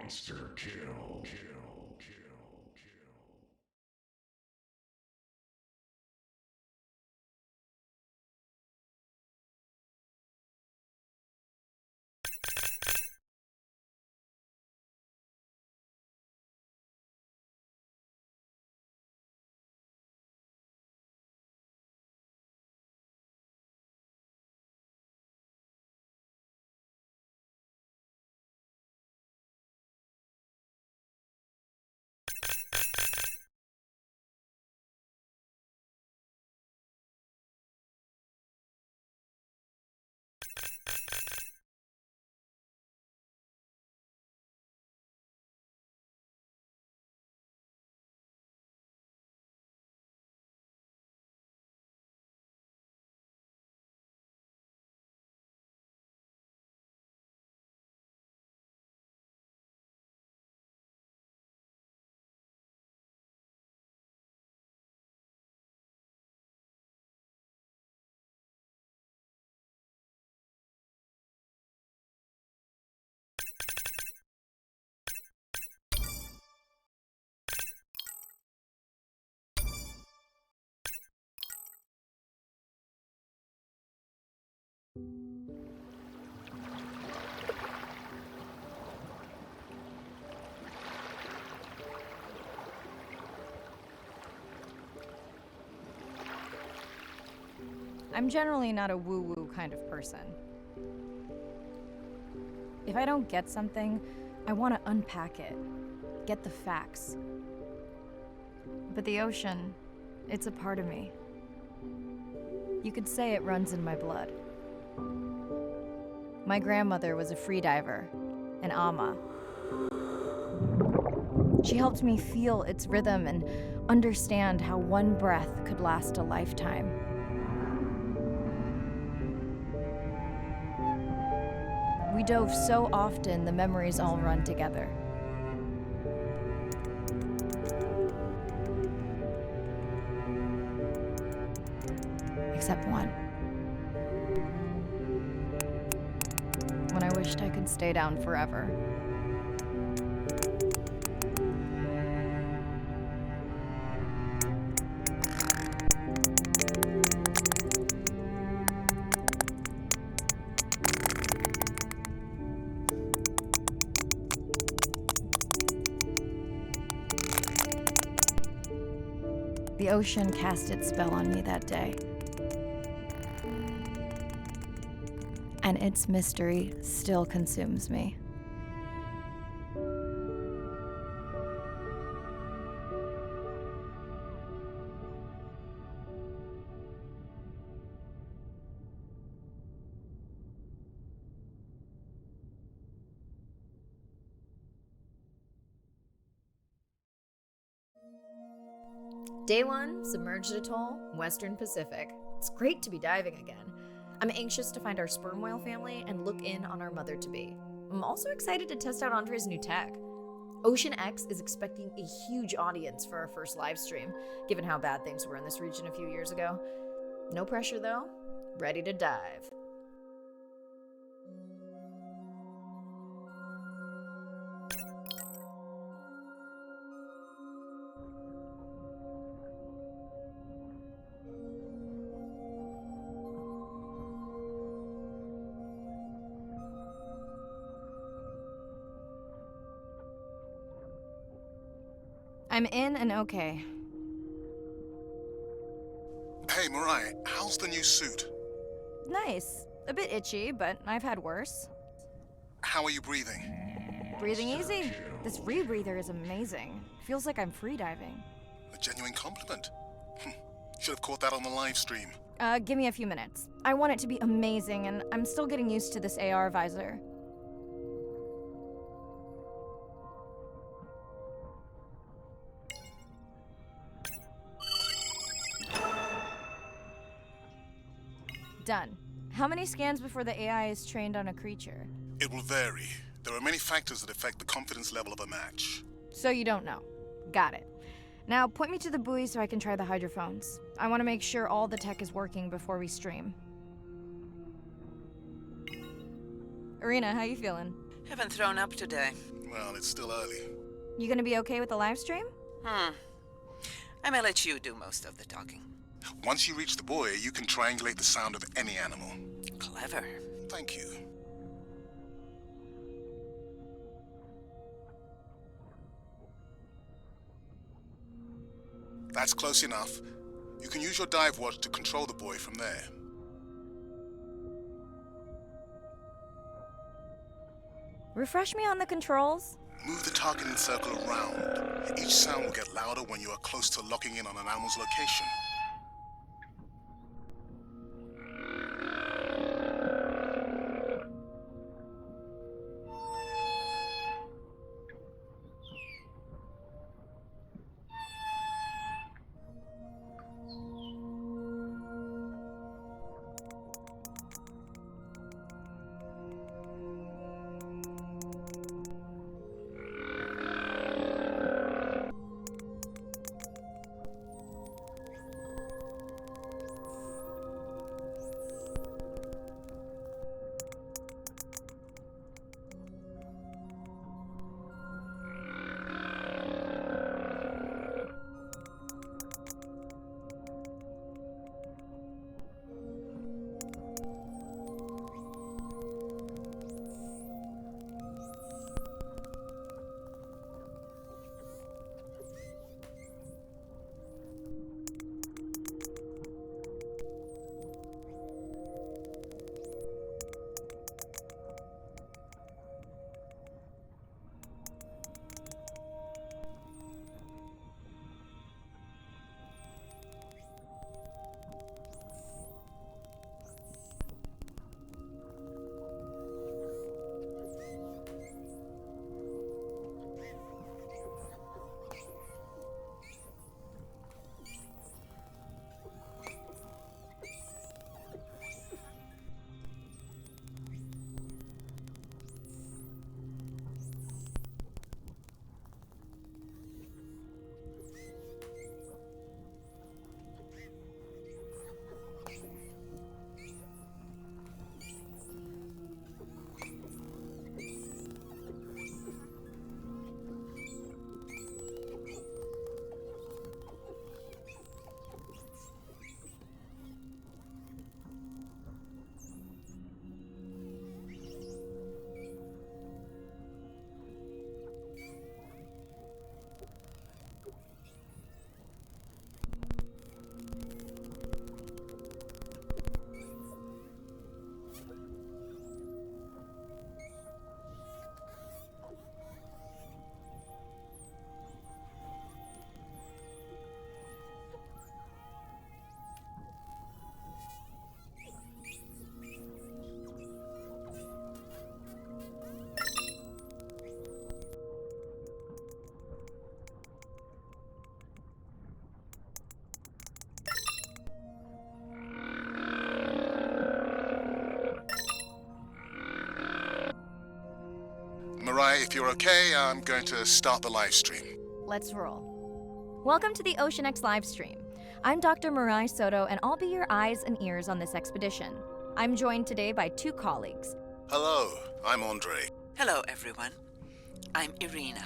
Monster kill. I'm generally not a woo-woo kind of person. If I don't get something, I want to unpack it, get the facts. But the ocean, it's a part of me. You could say it runs in my blood. My grandmother was a freediver, an ama. She helped me feel its rhythm and understand how one breath could last a lifetime. We dove so often, the memories all run together. Except one. When I wished I could stay down forever. The ocean cast its spell on me that day. And its mystery still consumes me. Day 1, submerged atoll, Western Pacific. It's great to be diving again. I'm anxious to find our sperm whale family and look in on our mother-to-be. I'm also excited to test out Andre's new tech. Ocean X is expecting a huge audience for our first live stream, given how bad things were in this region a few years ago. No pressure though, ready to dive. I'm in and okay. Hey, Mariah, how's the new suit? Nice. A bit itchy, but I've had worse. How are you breathing? Breathing easy. This rebreather is amazing. Feels like I'm freediving. A genuine compliment. Should have caught that on the live stream. Give me a few minutes. I want it to be amazing, and I'm still getting used to this AR visor. Done. How many scans before the AI is trained on a creature? It will vary. There are many factors that affect the confidence level of a match. So you don't know. Got it. Now point me to the buoy so I can try the hydrophones. I want to make sure all the tech is working before we stream. Arena, how you feeling? Haven't thrown up today. Well, it's still early. You gonna be okay with the live stream? I may let you do most of the talking. Once you reach the buoy, you can triangulate the sound of any animal. Clever. Thank you. That's close enough. You can use your dive watch to control the buoy from there. Refresh me on the controls. Move the targeting circle around. Each sound will get louder when you are close to locking in on an animal's location. Mariah, if you're okay, I'm going to start the live stream. Let's roll. Welcome to the Ocean X live stream. I'm Dr. Mirai Soto, and I'll be your eyes and ears on this expedition. I'm joined today by two colleagues. Hello, I'm Andre. Hello, everyone. I'm Irina.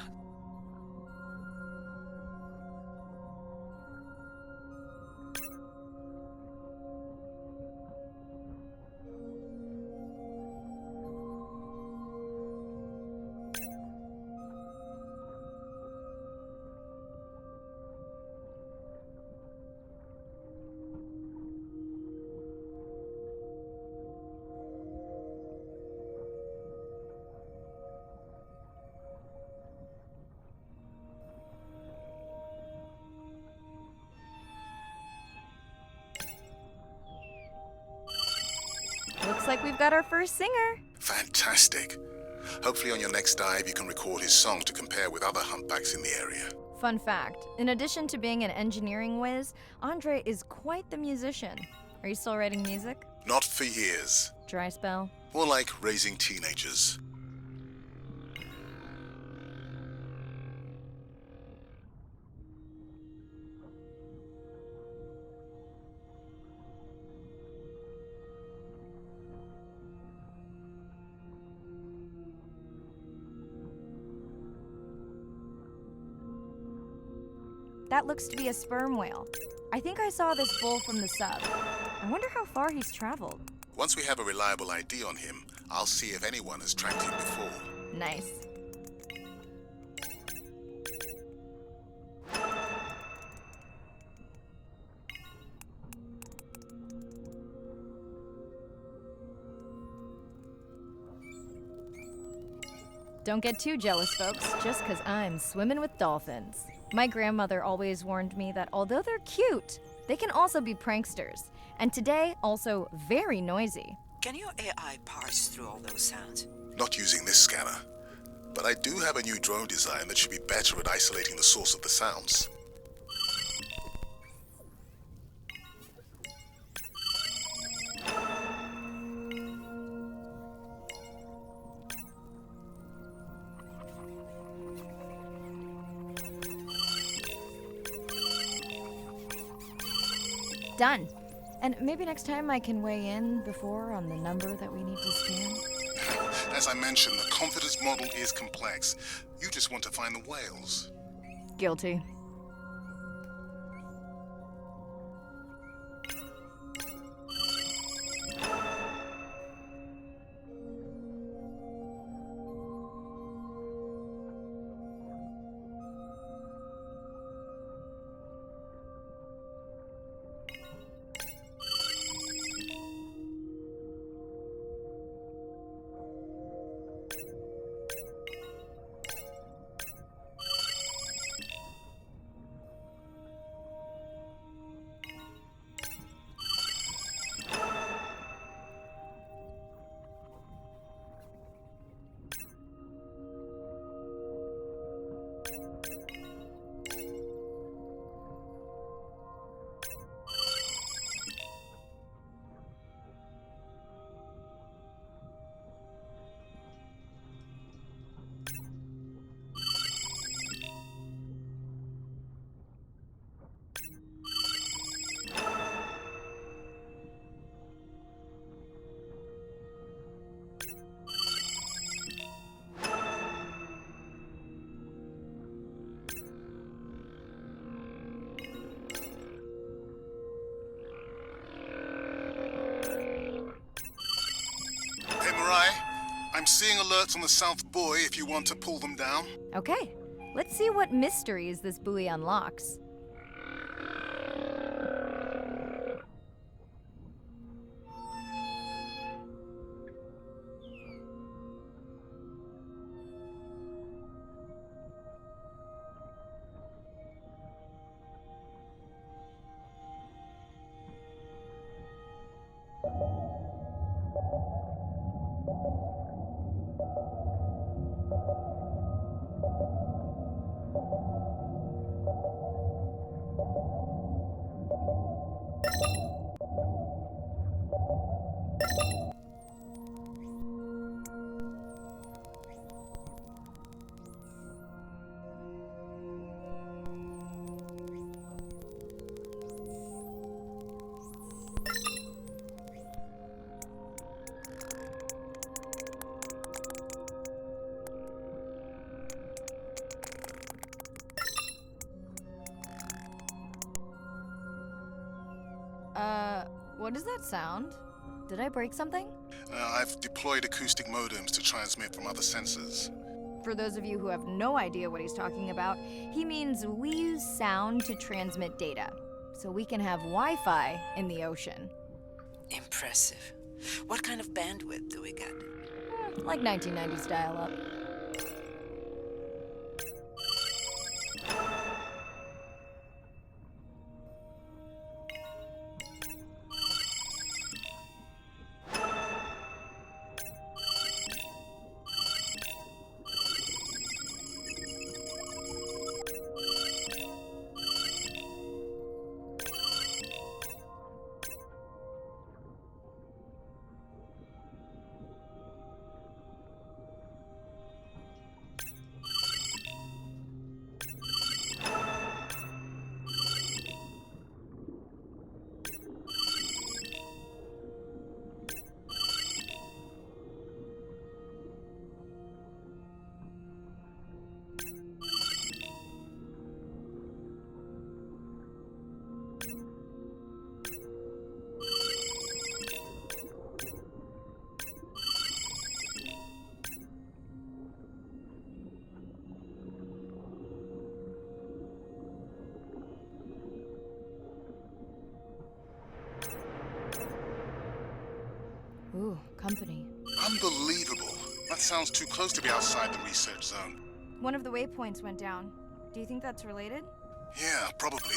Looks like we've got our first singer. Fantastic. Hopefully on your next dive you can record his song to compare with other humpbacks in the area. Fun fact, in addition to being an engineering whiz, Andre is quite the musician. Are you still writing music? Not for years. Dry spell? More like raising teenagers. That looks to be a sperm whale. I think I saw this bull from the sub. I wonder how far he's traveled. Once we have a reliable ID on him, I'll see if anyone has tracked him before. Nice. Don't get too jealous, folks, just 'cause I'm swimming with dolphins. My grandmother always warned me that although they're cute, they can also be pranksters. And today, also very noisy. Can your AI parse through all those sounds? Not using this scanner. But I do have a new drone design that should be better at isolating the source of the sounds. Done. And maybe next time I can weigh in before on the number that we need to scan. As I mentioned, the confidence model is complex. You just want to find the whales. Guilty. I'm seeing alerts on the South Buoy if you want to pull them down. Okay, let's see what mysteries this buoy unlocks. What does that sound? Did I break something? I've deployed acoustic modems to transmit from other sensors. For those of you who have no idea what he's talking about, he means we use sound to transmit data, so we can have Wi-Fi in the ocean. Impressive. What kind of bandwidth do we get? Like 1990s dial-up. Ooh, company. Unbelievable. That sounds too close to be outside the research zone. One of the waypoints went down. Do you think that's related? Yeah, probably.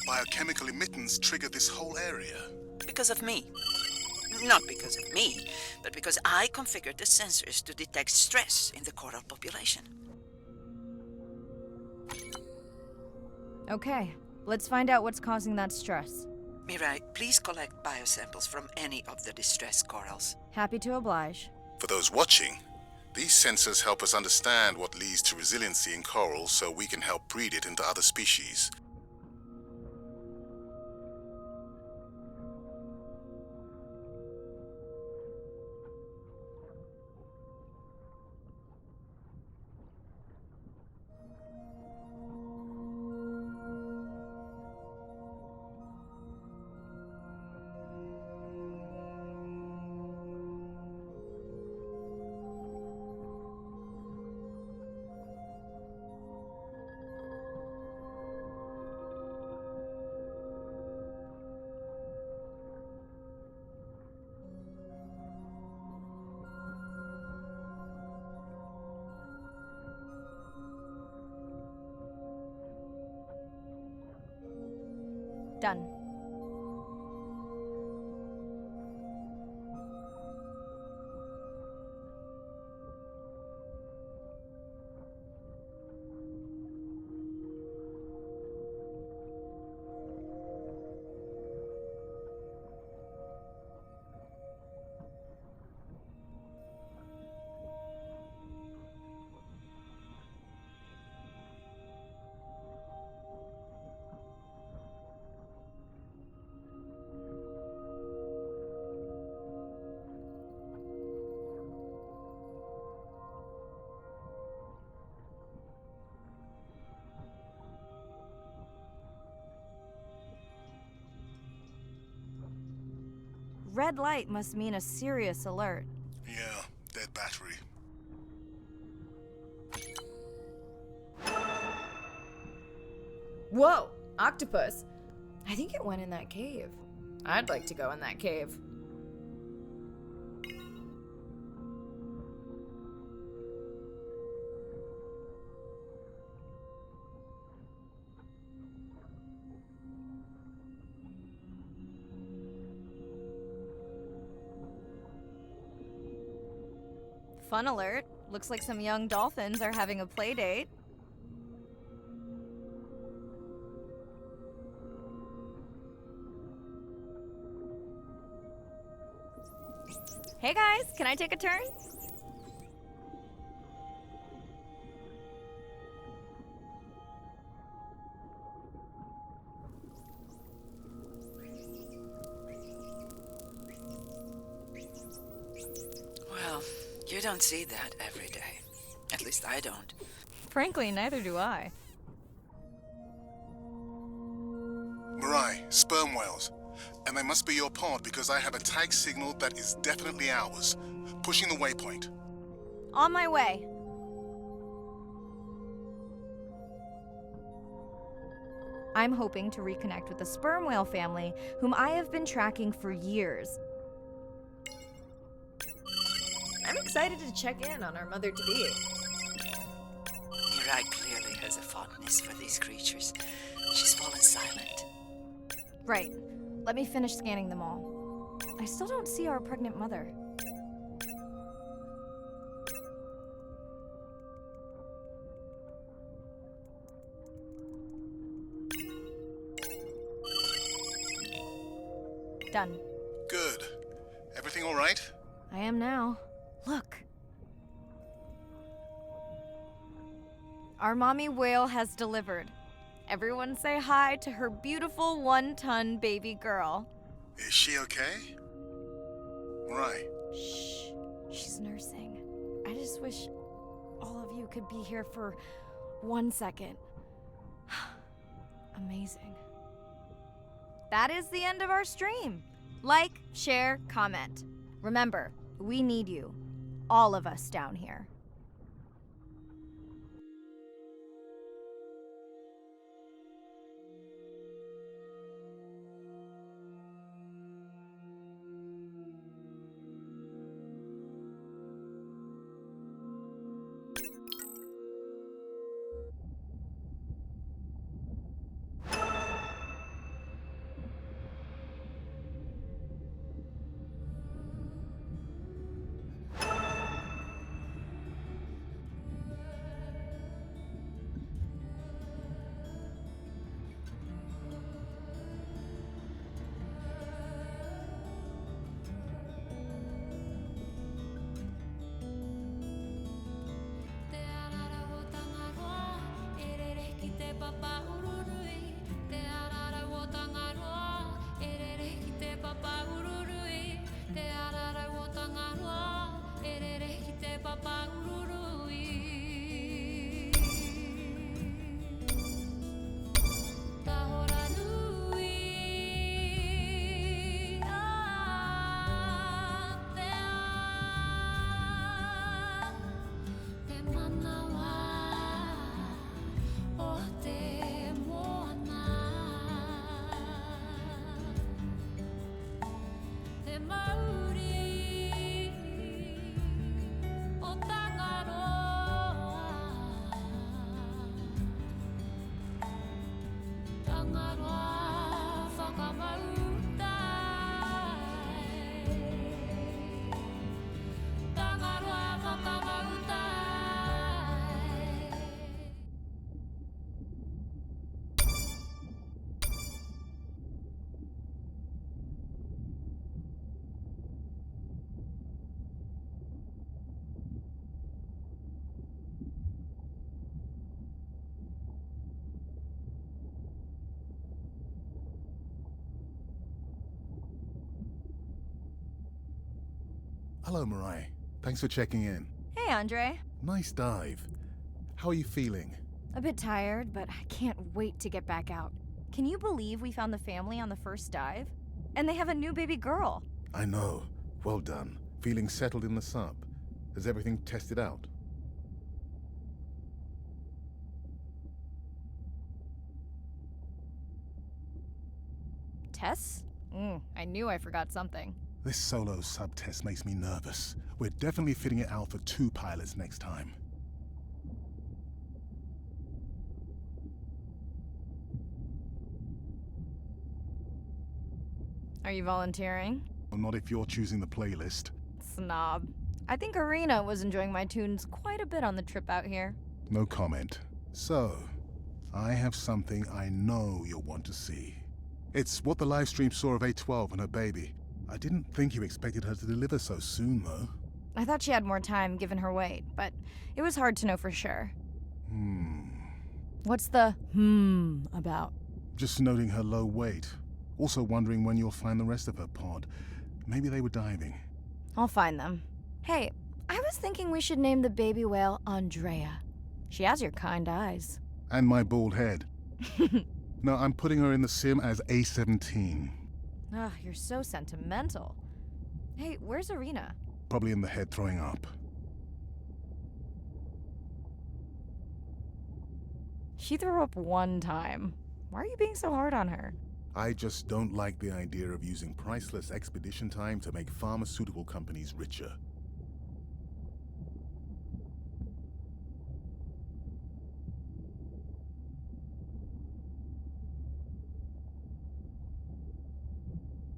Biochemical emittance triggered this whole area. Because of me. Not because of me, but because I configured the sensors to detect stress in the coral population. Okay, let's find out what's causing that stress. Mirai, please collect biosamples from any of the distressed corals. Happy to oblige. For those watching, these sensors help us understand what leads to resiliency in corals so we can help breed it into other species. Done. Red light must mean a serious alert. Yeah, dead battery. Whoa, octopus. I think it went in that cave. I'd like to go in that cave. Fun alert. Looks like some young dolphins are having a play date. Hey guys, can I take a turn? Well, you don't see that every day. At least I don't. Frankly, neither do I. Mirai, sperm whales. And they must be your pod because I have a tag signal that is definitely ours. Pushing the waypoint. On my way. I'm hoping to reconnect with the sperm whale family, whom I have been tracking for years. I'm excited to check in on our mother-to-be. Mirai clearly has a fondness for these creatures. She's fallen silent. Right. Let me finish scanning them all. I still don't see our pregnant mother. Done. Good. Everything all right? I am now. Look. Our mommy whale has delivered. Everyone say hi to her beautiful 1-ton baby girl. Is she okay? Mirai. Shh. She's nursing. I just wish all of you could be here for 1 second. Amazing. That is the end of our stream. Like, share, comment. Remember, we need you. All of us down here. Hello, Mirai. Thanks for checking in. Hey, Andre. Nice dive. How are you feeling? A bit tired, but I can't wait to get back out. Can you believe we found the family on the first dive? And they have a new baby girl. I know. Well done. Feeling settled in the sub. Has everything tested out? Tess? I knew I forgot something. This solo sub test makes me nervous. We're definitely fitting it out for 2 pilots next time. Are you volunteering? Well, not if you're choosing the playlist. Snob. I think Arena was enjoying my tunes quite a bit on the trip out here. No comment. So, I have something I know you'll want to see. It's what the live stream saw of A12 and her baby. I didn't think you expected her to deliver so soon, though. I thought she had more time given her weight, but it was hard to know for sure. What's the about? Just noting her low weight. Also wondering when you'll find the rest of her pod. Maybe they were diving. I'll find them. Hey, I was thinking we should name the baby whale Andrea. She has your kind eyes. And my bald head. No, I'm putting her in the sim as A17. Ugh, you're so sentimental. Hey, where's Arena? Probably in the head throwing up. She threw up one time. Why are you being so hard on her? I just don't like the idea of using priceless expedition time to make pharmaceutical companies richer.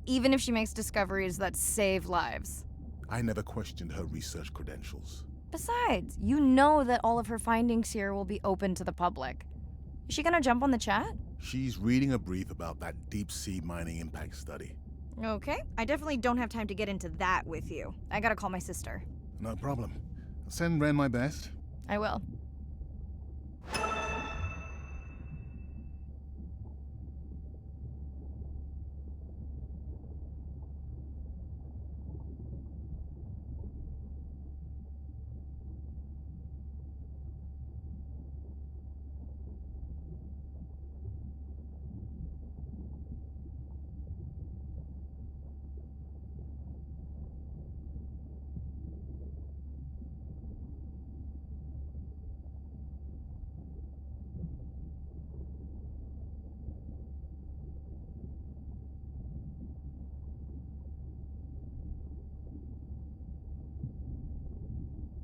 Even if she makes discoveries that save lives. I never questioned her research credentials. Besides, you know that all of her findings here will be open to the public. Is she gonna jump on the chat? She's reading a brief about that deep-sea mining impact study. Okay, I definitely don't have time to get into that with you. I gotta call my sister. No problem. Send Ren my best. I will.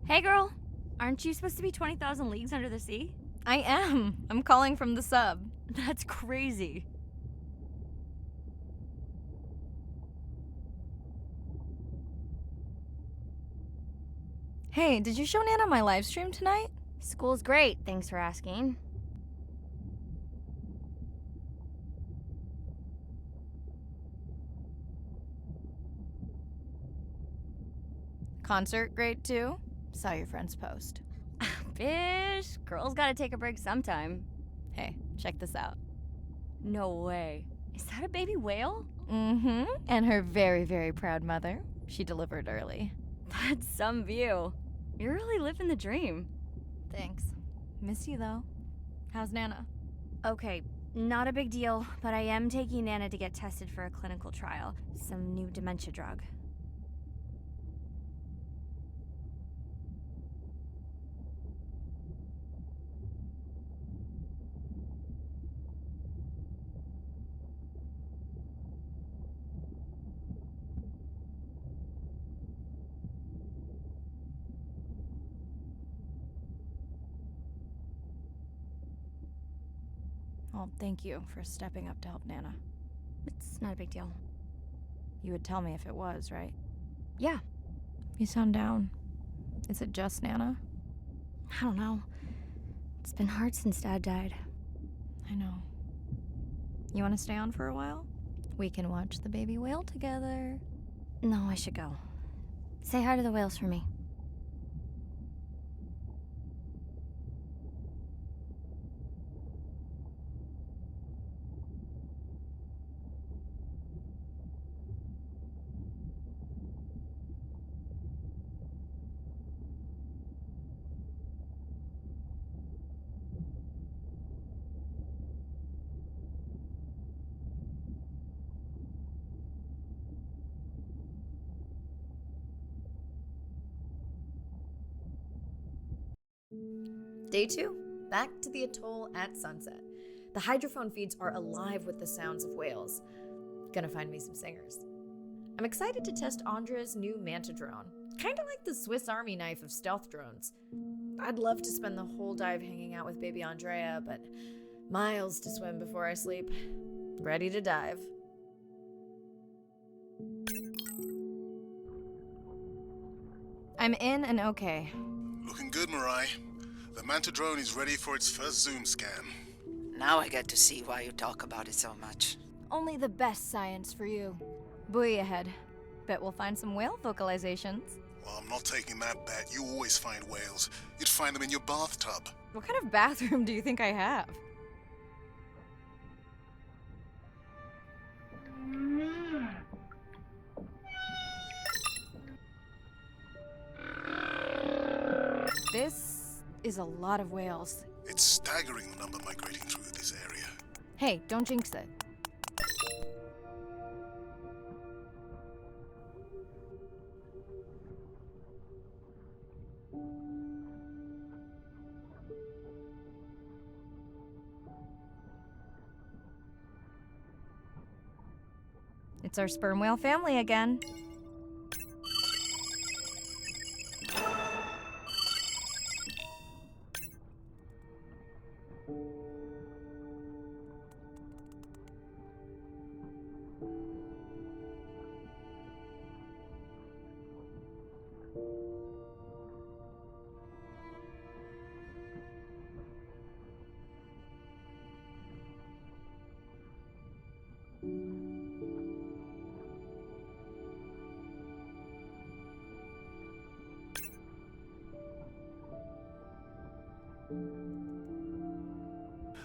Hey girl, aren't you supposed to be 20,000 leagues under the sea? I am. I'm calling from the sub. That's crazy. Hey, did you show Nana my live stream tonight? School's great, thanks for asking. Concert great too? Saw your friend's post. Bish, girls gotta take a break sometime. Hey, check this out. No way. Is that a baby whale? Mm-hmm. And her very, very proud mother. She delivered early. That's some view. You're really living the dream. Thanks. Miss you though. How's Nana? Okay, not a big deal, but I am taking Nana to get tested for a clinical trial. Some new dementia drug. Well, thank you for stepping up to help Nana. It's not a big deal. You would tell me if it was, right? Yeah, You sound down. Is it just Nana? I don't know. It's been hard since Dad died. I know. You want to stay on for a while? We can watch the baby whale together. No, I should go. Say hi to the whales for me. Day 2, back to the atoll at sunset. The hydrophone feeds are alive with the sounds of whales. Gonna find me some singers. I'm excited to test Andrea's new manta drone. Kinda like the Swiss Army knife of stealth drones. I'd love to spend the whole dive hanging out with baby Andrea, but miles to swim before I sleep. Ready to dive. I'm in and okay. Looking good, Mirai. The Manta drone is ready for its first zoom scan. Now I get to see why you talk about it so much. Only the best science for you. Buoy ahead. Bet we'll find some whale vocalizations. Well, I'm not taking that bet. You always find whales. You'd find them in your bathtub. What kind of bathroom do you think I have? This is a lot of whales. It's staggering the number migrating through this area. Hey, don't jinx it. It's our sperm whale family again.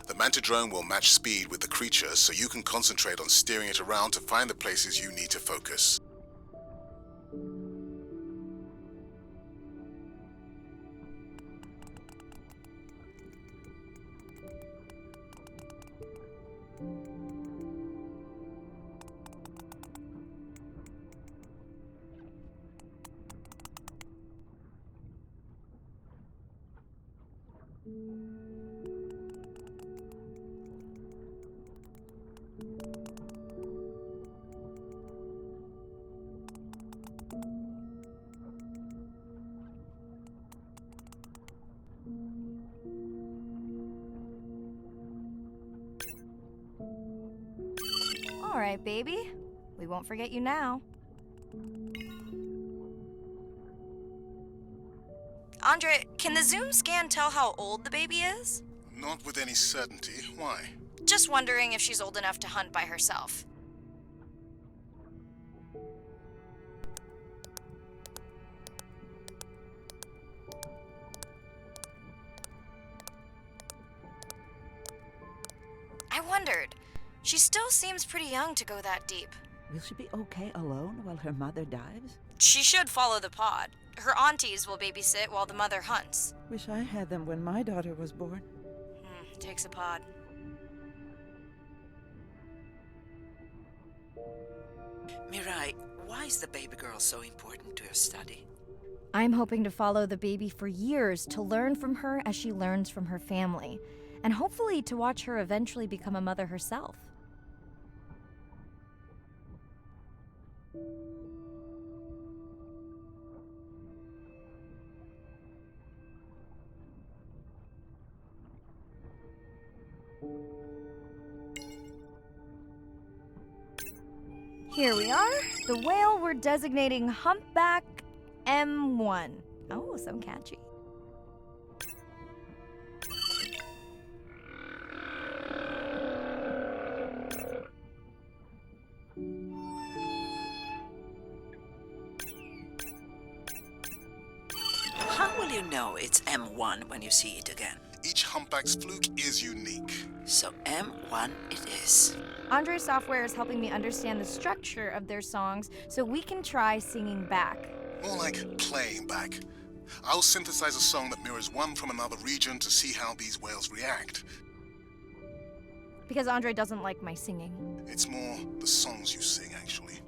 The Manta drone will match speed with the creature so you can concentrate on steering it around to find the places you need to focus. All right, baby. We won't forget you now. Andre, can the zoom scan tell how old the baby is? Not with any certainty. Why? Just wondering if she's old enough to hunt by herself. I wondered. She still seems pretty young to go that deep. Will she be okay alone while her mother dives? She should follow the pod. Her aunties will babysit while the mother hunts. Wish I had them when my daughter was born. Takes a pod. Mirai, why is the baby girl so important to your study? I'm hoping to follow the baby for years to learn from her as she learns from her family, and hopefully to watch her eventually become a mother herself. Here we are, the whale we're designating Humpback M1. Oh, so catchy. How will you know it's M1 when you see it again? Each humpback's fluke is unique. So M1 it is. Andre's software is helping me understand the structure of their songs so we can try singing back. More like playing back. I'll synthesize a song that mirrors one from another region to see how these whales react. Because Andre doesn't like my singing. It's more the songs you sing, actually.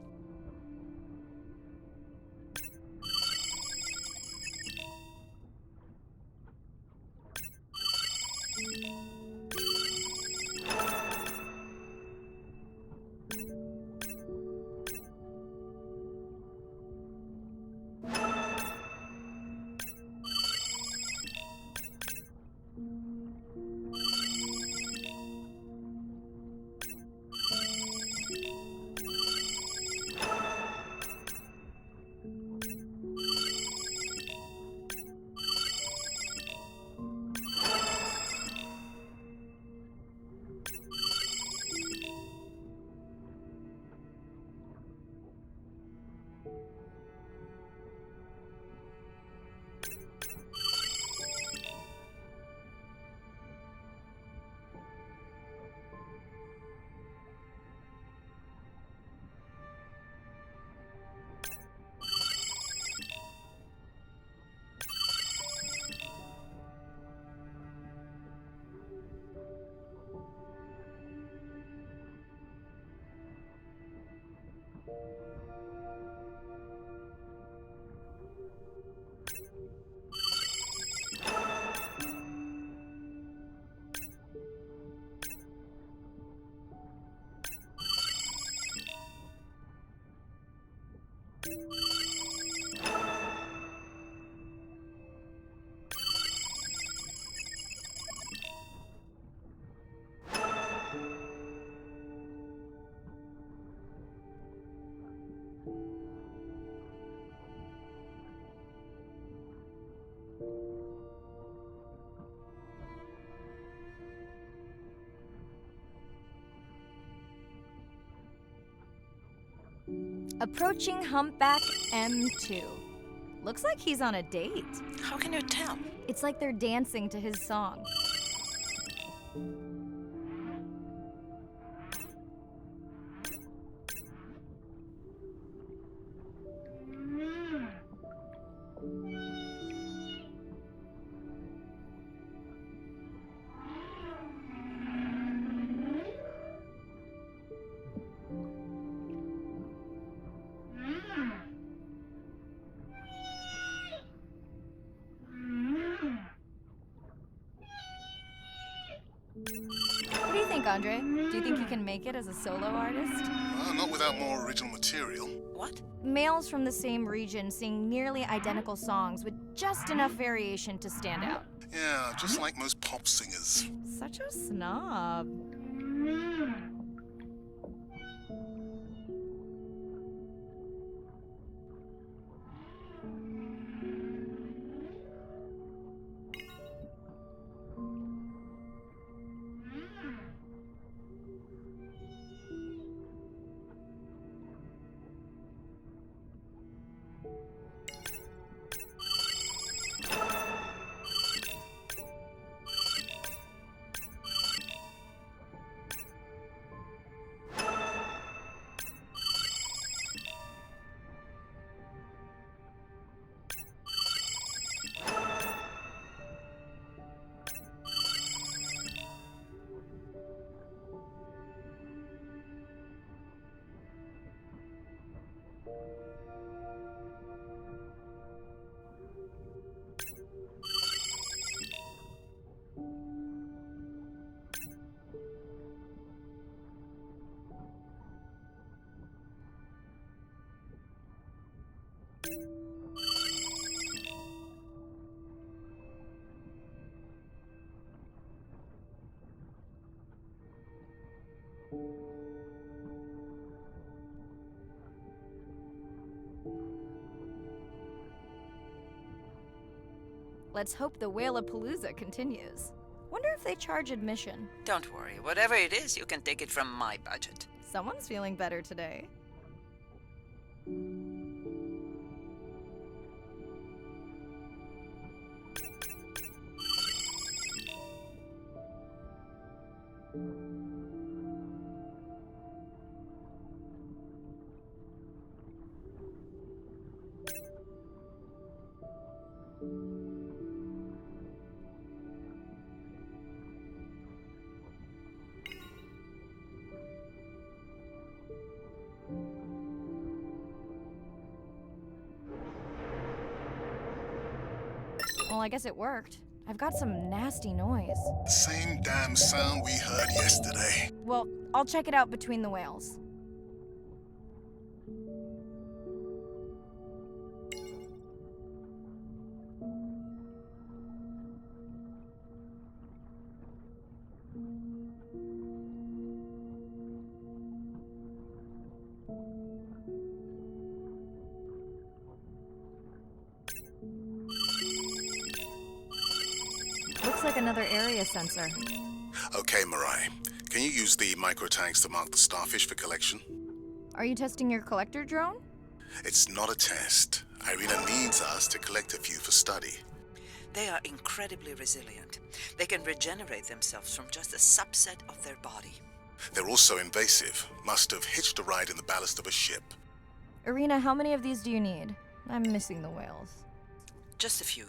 Approaching Humpback M2. Looks like he's on a date. How can you tell? It's like they're dancing to his song. What do you think, Andre? Do you think he can make it as a solo artist? Not without more original material. What? Males from the same region sing nearly identical songs with just enough variation to stand out. Yeah, just like most pop singers. Such a snob. Let's hope the Whalapalooza continues. Wonder if they charge admission. Don't worry. Whatever it is, you can take it from my budget. Someone's feeling better today. Well, I guess it worked. I've got some nasty noise. Same damn sound we heard yesterday. Well, I'll check it out between the whales. Looks like another area sensor. Okay, Mirai. Can you use the micro tags to mark the starfish for collection? Are you testing your collector drone? It's not a test. Irina needs us to collect a few for study. They are incredibly resilient. They can regenerate themselves from just a subset of their body. They're also invasive. Must have hitched a ride in the ballast of a ship. Irina, how many of these do you need? I'm missing the whales. Just a few.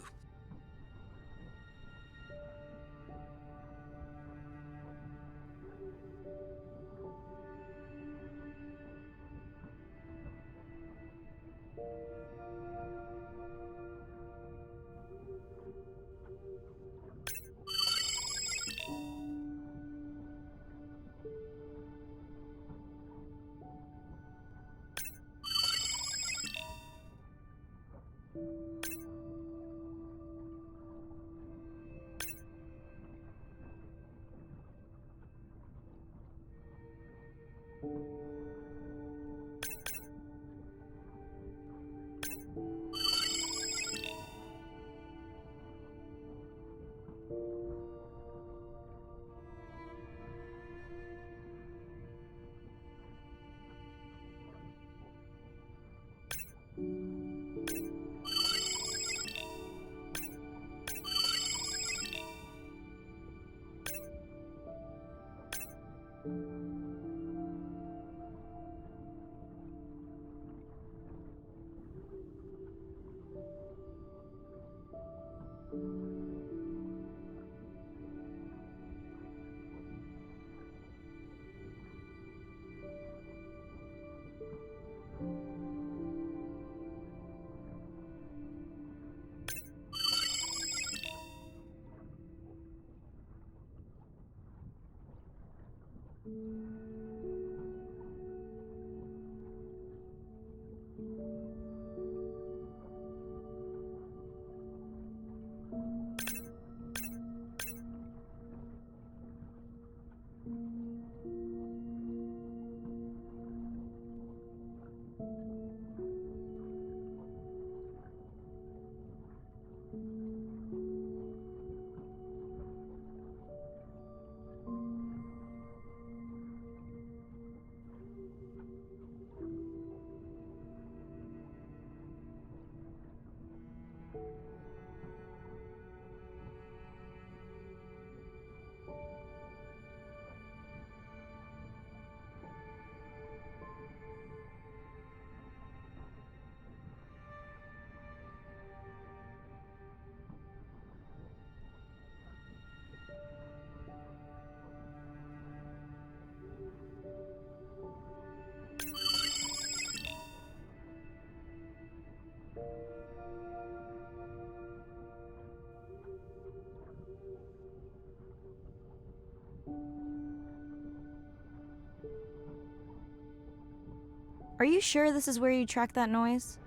Are you sure this is where you track that noise?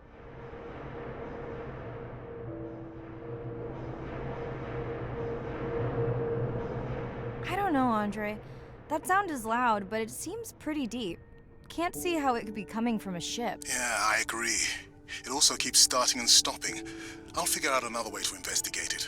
I don't know, Andre. That sound is loud, but it seems pretty deep. Can't see how it could be coming from a ship. Yeah, I agree. It also keeps starting and stopping. I'll figure out another way to investigate it.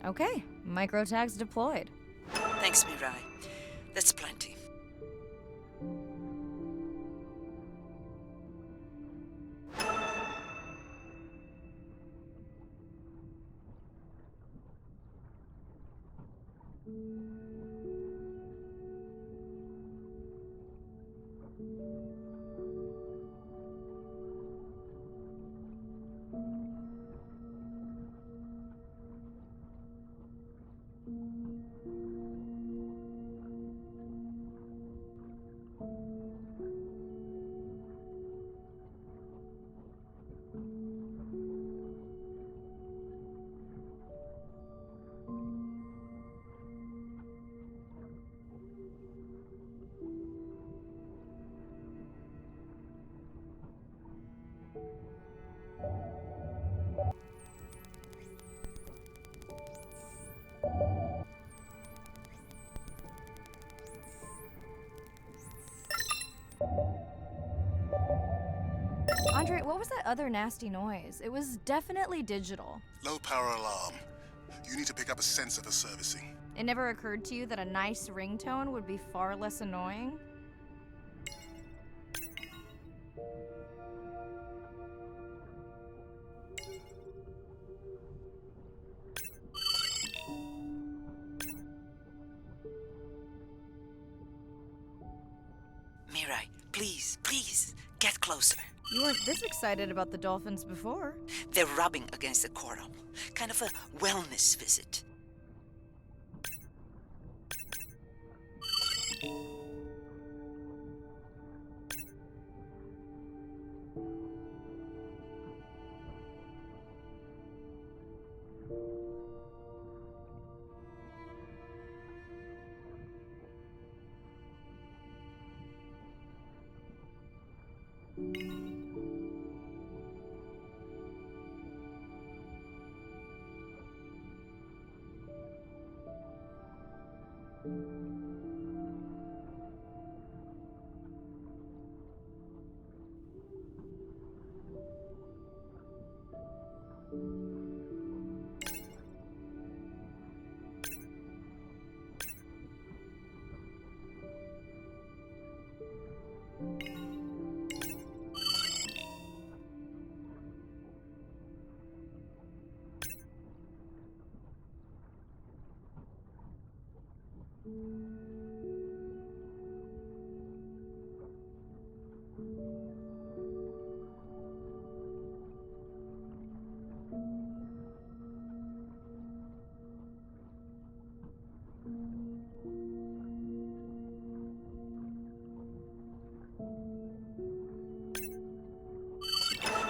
Okay, micro tags deployed. Thanks, Mirai. That's plenty. Andre, what was that other nasty noise? It was definitely digital. Low power alarm. You need to pick up a sensor for servicing. It never occurred to you that a nice ringtone would be far less annoying? Mirai, please, please, get closer. You weren't this excited about the dolphins before. They're rubbing against the coral. Kind of a wellness visit.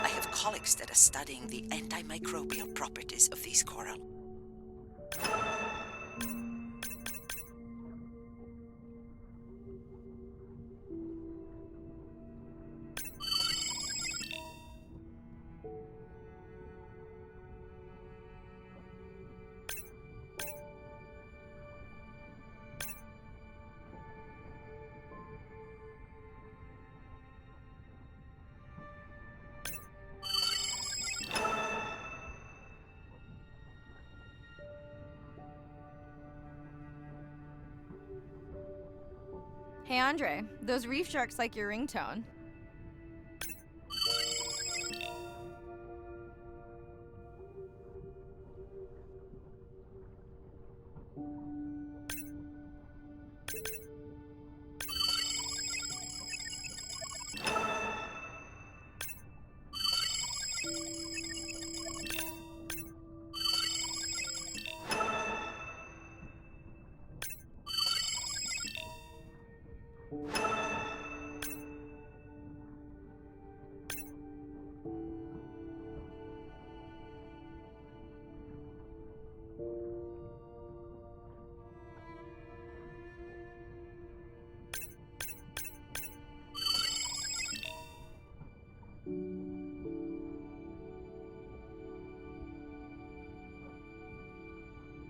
I have colleagues that are studying the antimicrobial properties of these coral. Hey Andre, those reef sharks like your ringtone.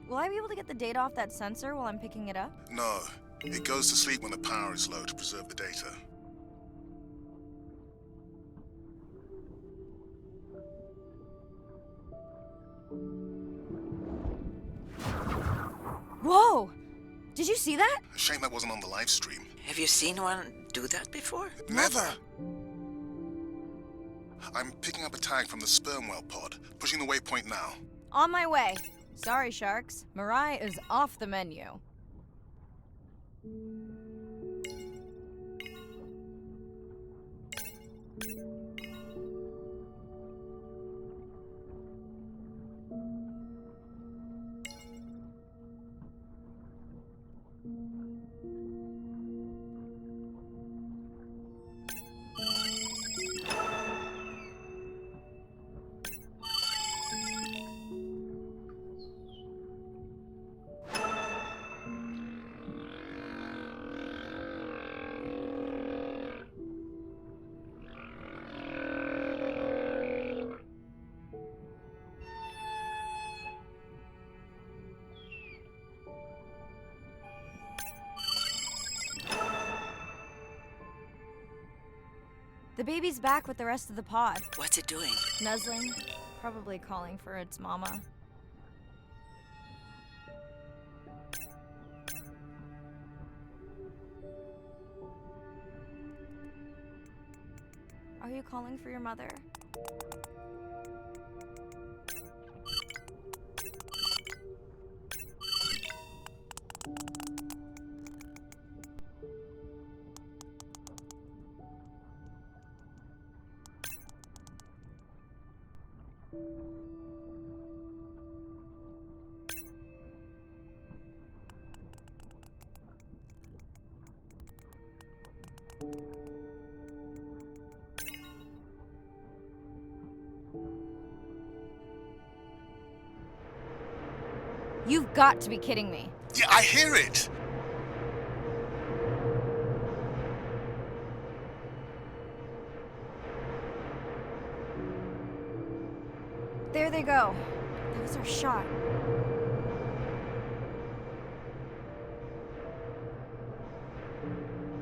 Will I be able to get the data off that sensor while I'm picking it up? No, it goes to sleep when the power is low to preserve the data. Whoa! Did you see that? Shame that wasn't on the live stream. Have you seen one do that before? Never. I'm picking up a tag from the sperm whale pod, pushing the waypoint now. On my way. Sorry, sharks. Mirai is off the menu. The baby's back with the rest of the pod. What's it doing? Nuzzling. Probably calling for its mama. Are you calling for your mother? You've got to be kidding me. Yeah, I hear it! There they go. That was our shot.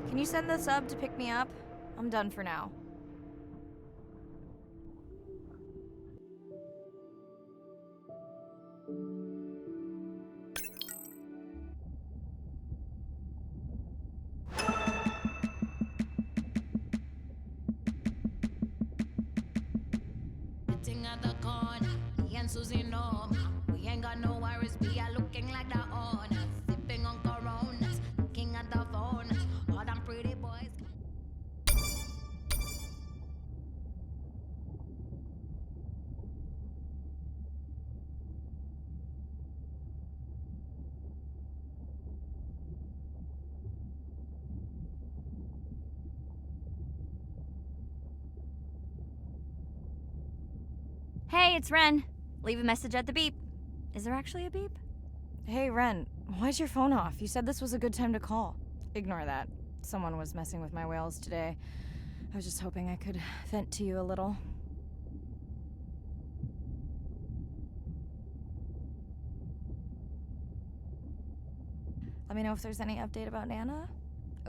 Can you send the sub to pick me up? I'm done for now. Sitting at the corner, me and Susie know we ain't got no worries. We are looking like the owners, sipping on Coronas, looking at the phone. All them pretty boys. Hey, it's Ren. Leave a message at the beep. Is there actually a beep? Hey, Ren, why's your phone off? You said this was a good time to call. Ignore that. Someone was messing with my whales today. I was just hoping I could vent to you a little. Let me know if there's any update about Nana.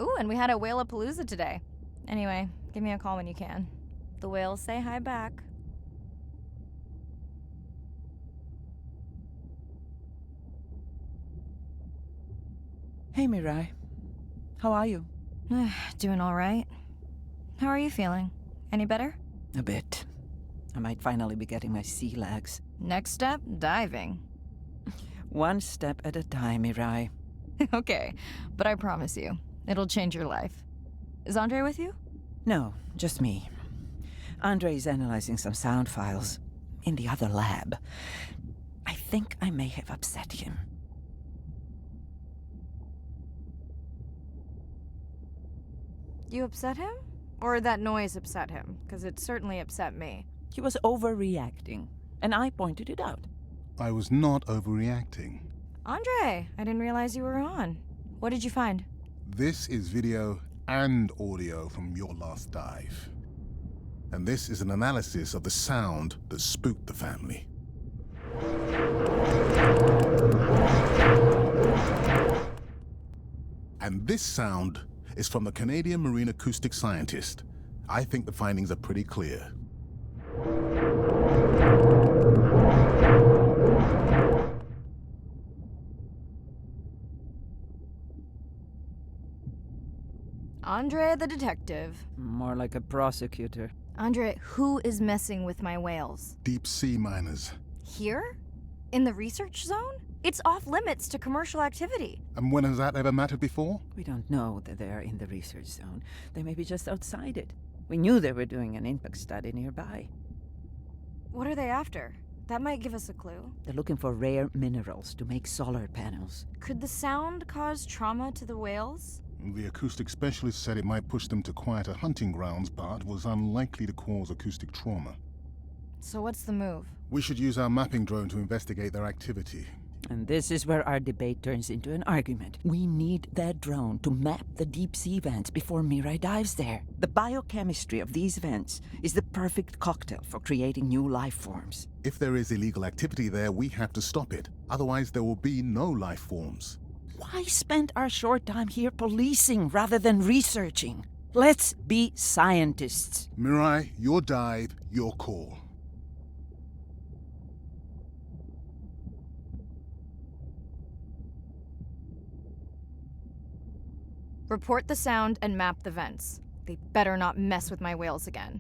Ooh, and we had a whale-a-palooza today. Anyway, give me a call when you can. The whales say hi back. Hey, Mirai. How are you? Doing all right. How are you feeling? Any better? A bit. I might finally be getting my sea legs. Next step, diving. One step at a time, Mirai. Okay, but I promise you, it'll change your life. Is Andre with you? No, just me. Andre is analyzing some sound files in the other lab. I think I may have upset him. You upset him? Or that noise upset him? Because it certainly upset me. He was overreacting, and I pointed it out. I was not overreacting. Andre, I didn't realize you were on. What did you find? This is video and audio from your last dive. And this is an analysis of the sound that spooked the family. And this sound is from the Canadian marine acoustic scientist. I think the findings are pretty clear. Andre the detective. More like a prosecutor. Andre, who is messing with my whales? Deep sea miners. Here? In the research zone? It's off limits to commercial activity. And when has that ever mattered before? We don't know that they are in the research zone. They may be just outside it. We knew they were doing an impact study nearby. What are they after? That might give us a clue. They're looking for rare minerals to make solar panels. Could the sound cause trauma to the whales? The acoustic specialist said it might push them to quieter hunting grounds, but was unlikely to cause acoustic trauma. So what's the move? We should use our mapping drone to investigate their activity. And this is where our debate turns into an argument. We need that drone to map the deep sea vents before Mirai dives there. The biochemistry of these vents is the perfect cocktail for creating new life forms. If there is illegal activity there, we have to stop it. Otherwise, there will be no life forms. Why spend our short time here policing rather than researching? Let's be scientists. Mirai, your dive, your call. Report the sound and map the vents. They better not mess with my whales again.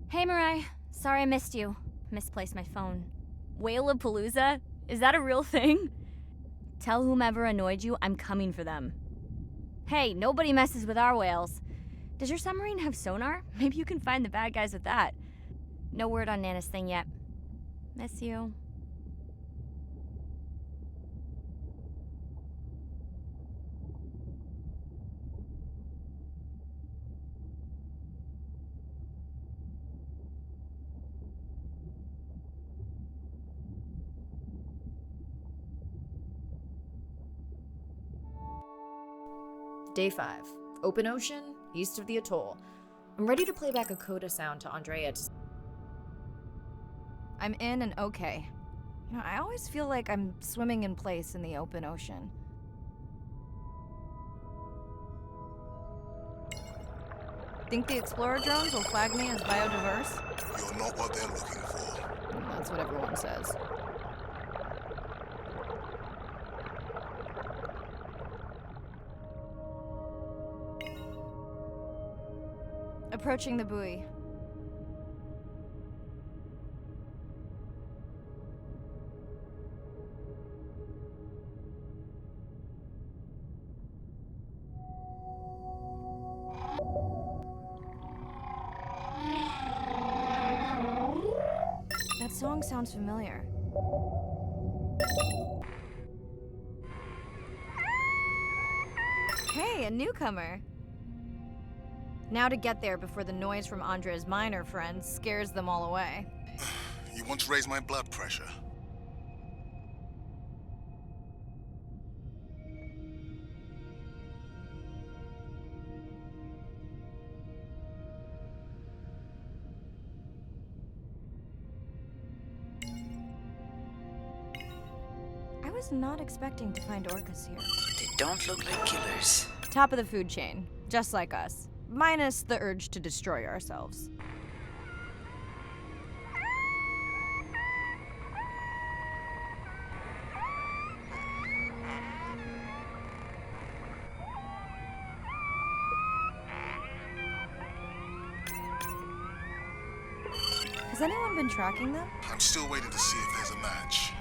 Hey, Mirai. Sorry I missed you. Misplaced my phone. Whale-a-palooza? Is that a real thing? Tell whomever annoyed you I'm coming for them. Hey, nobody messes with our whales. Does your submarine have sonar? Maybe you can find the bad guys with that. No word on Nana's thing yet. Miss you. Day 5. Open ocean, east of the atoll. I'm ready to play back a coda sound to Andrea to... I'm in and okay. You know, I always feel like I'm swimming in place in the open ocean. Think the Explorer drones will flag me as biodiverse? You're not what they're looking for. That's what everyone says. Approaching the buoy. That song sounds familiar. Hey, a newcomer. Now to get there before the noise from Andre's miner friends scares them all away. You want to raise my blood pressure? I was not expecting to find orcas here. They don't look like killers. Top of the food chain, just like us. Minus the urge to destroy ourselves. Has anyone been tracking them? I'm still waiting to see if there's a match.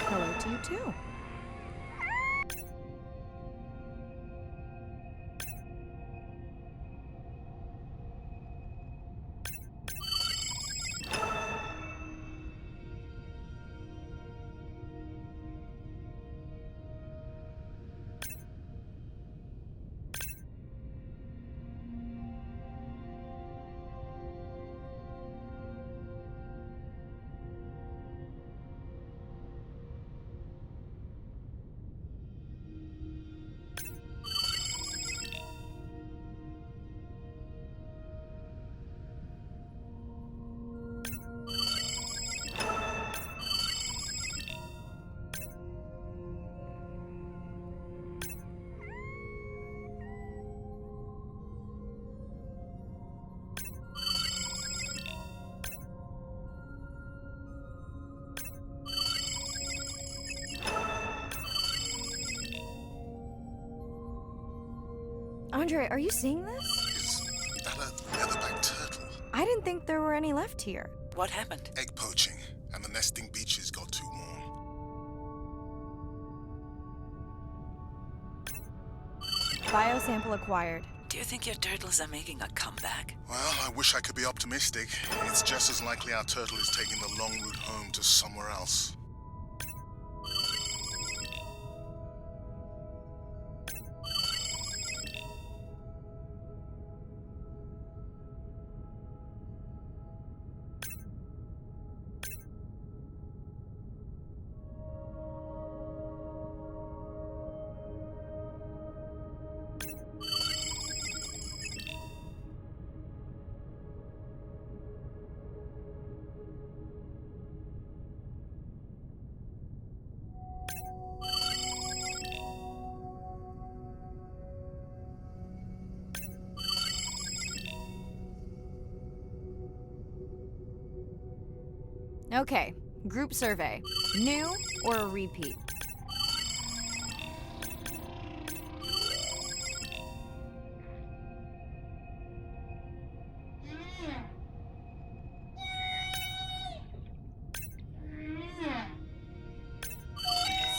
Hello to you too. Andre, are you seeing this? Is that a leatherback turtle? I didn't think there were any left here. What happened? Egg poaching, and the nesting beaches got too warm. Biosample acquired. Do you think your turtles are making a comeback? Well, I wish I could be optimistic. It's just as likely our turtle is taking the long route home to somewhere else. Okay, group survey. New or a repeat?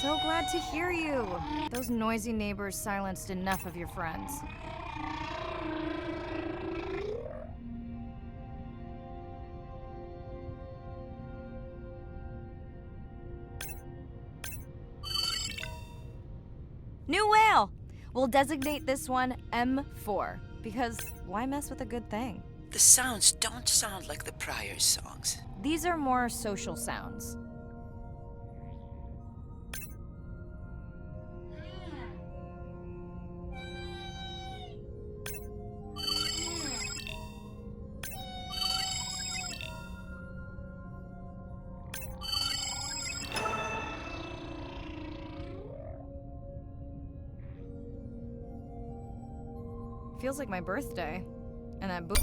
So glad to hear you. Those noisy neighbors silenced enough of your friends. New whale! We'll designate this one M4, because why mess with a good thing? The sounds don't sound like the prior songs. These are more social sounds. Feels like my birthday. And that book.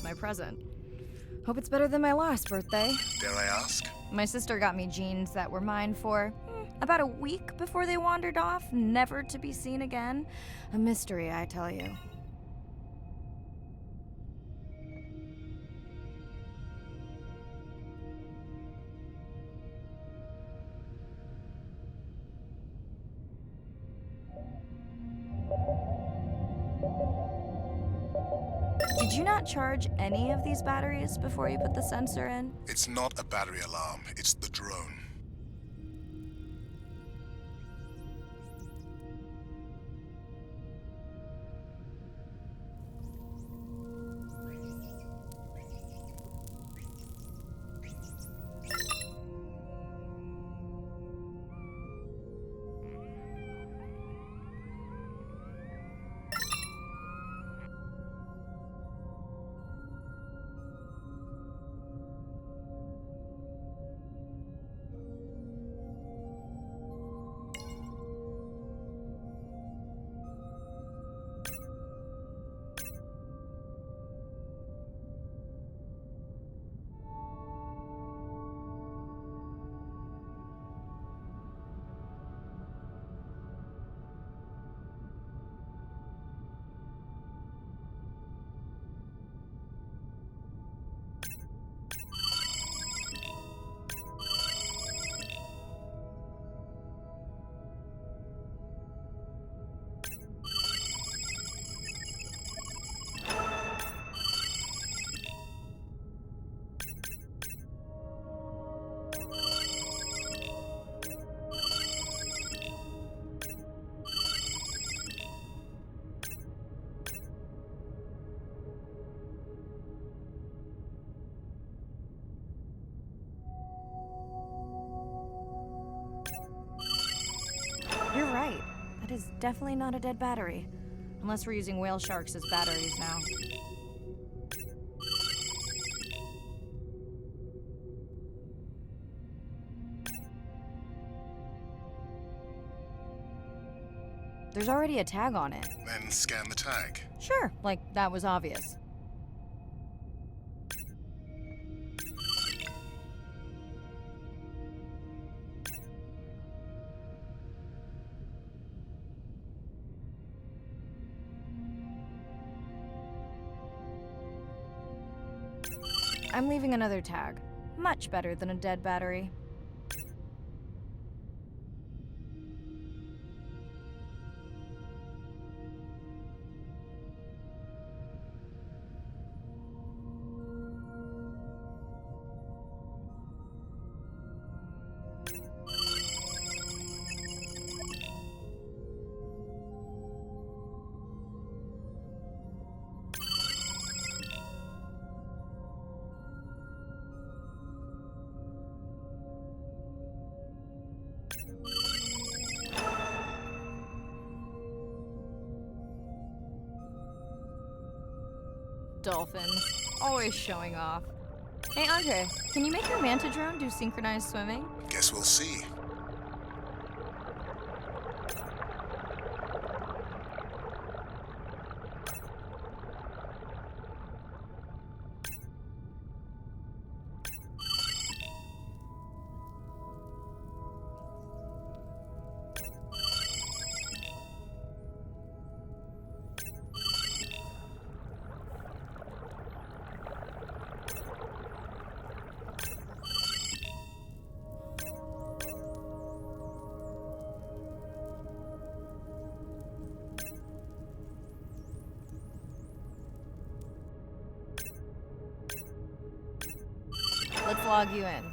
my present. Hope it's better than my last birthday. Dare I ask? My sister got me jeans that were mine for about a week before they wandered off, never to be seen again. A mystery, I tell you. Did you not charge any of these batteries before you put the sensor in? It's not a battery alarm, it's the drone. You're right. That is definitely not a dead battery. Unless we're using whale sharks as batteries now. There's already a tag on it. Then scan the tag. Sure, like that was obvious. I'm leaving another tag. Much better than a dead battery. Dolphins. Always showing off. Hey, Andre, can you make your manta drone do synchronized swimming? Guess we'll see. Let's log you in.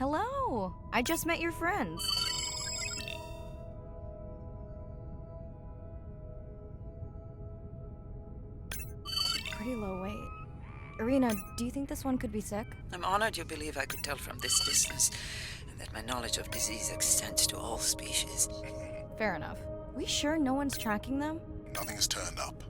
Hello! I just met your friends. Pretty low weight. Irina, do you think this one could be sick? I'm honored you believe I could tell from this distance, and that my knowledge of disease extends to all species. Fair enough. We sure no one's tracking them? Nothing has turned up.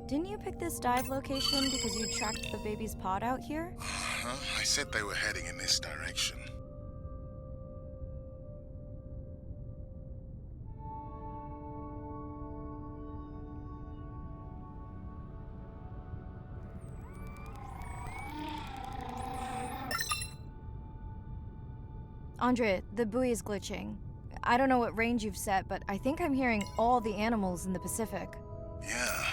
Didn't you pick this dive location because you tracked the baby's pod out here? I said they were heading in this direction. Andre, the buoy is glitching. I don't know what range you've set, but I think I'm hearing all the animals in the Pacific. Yeah.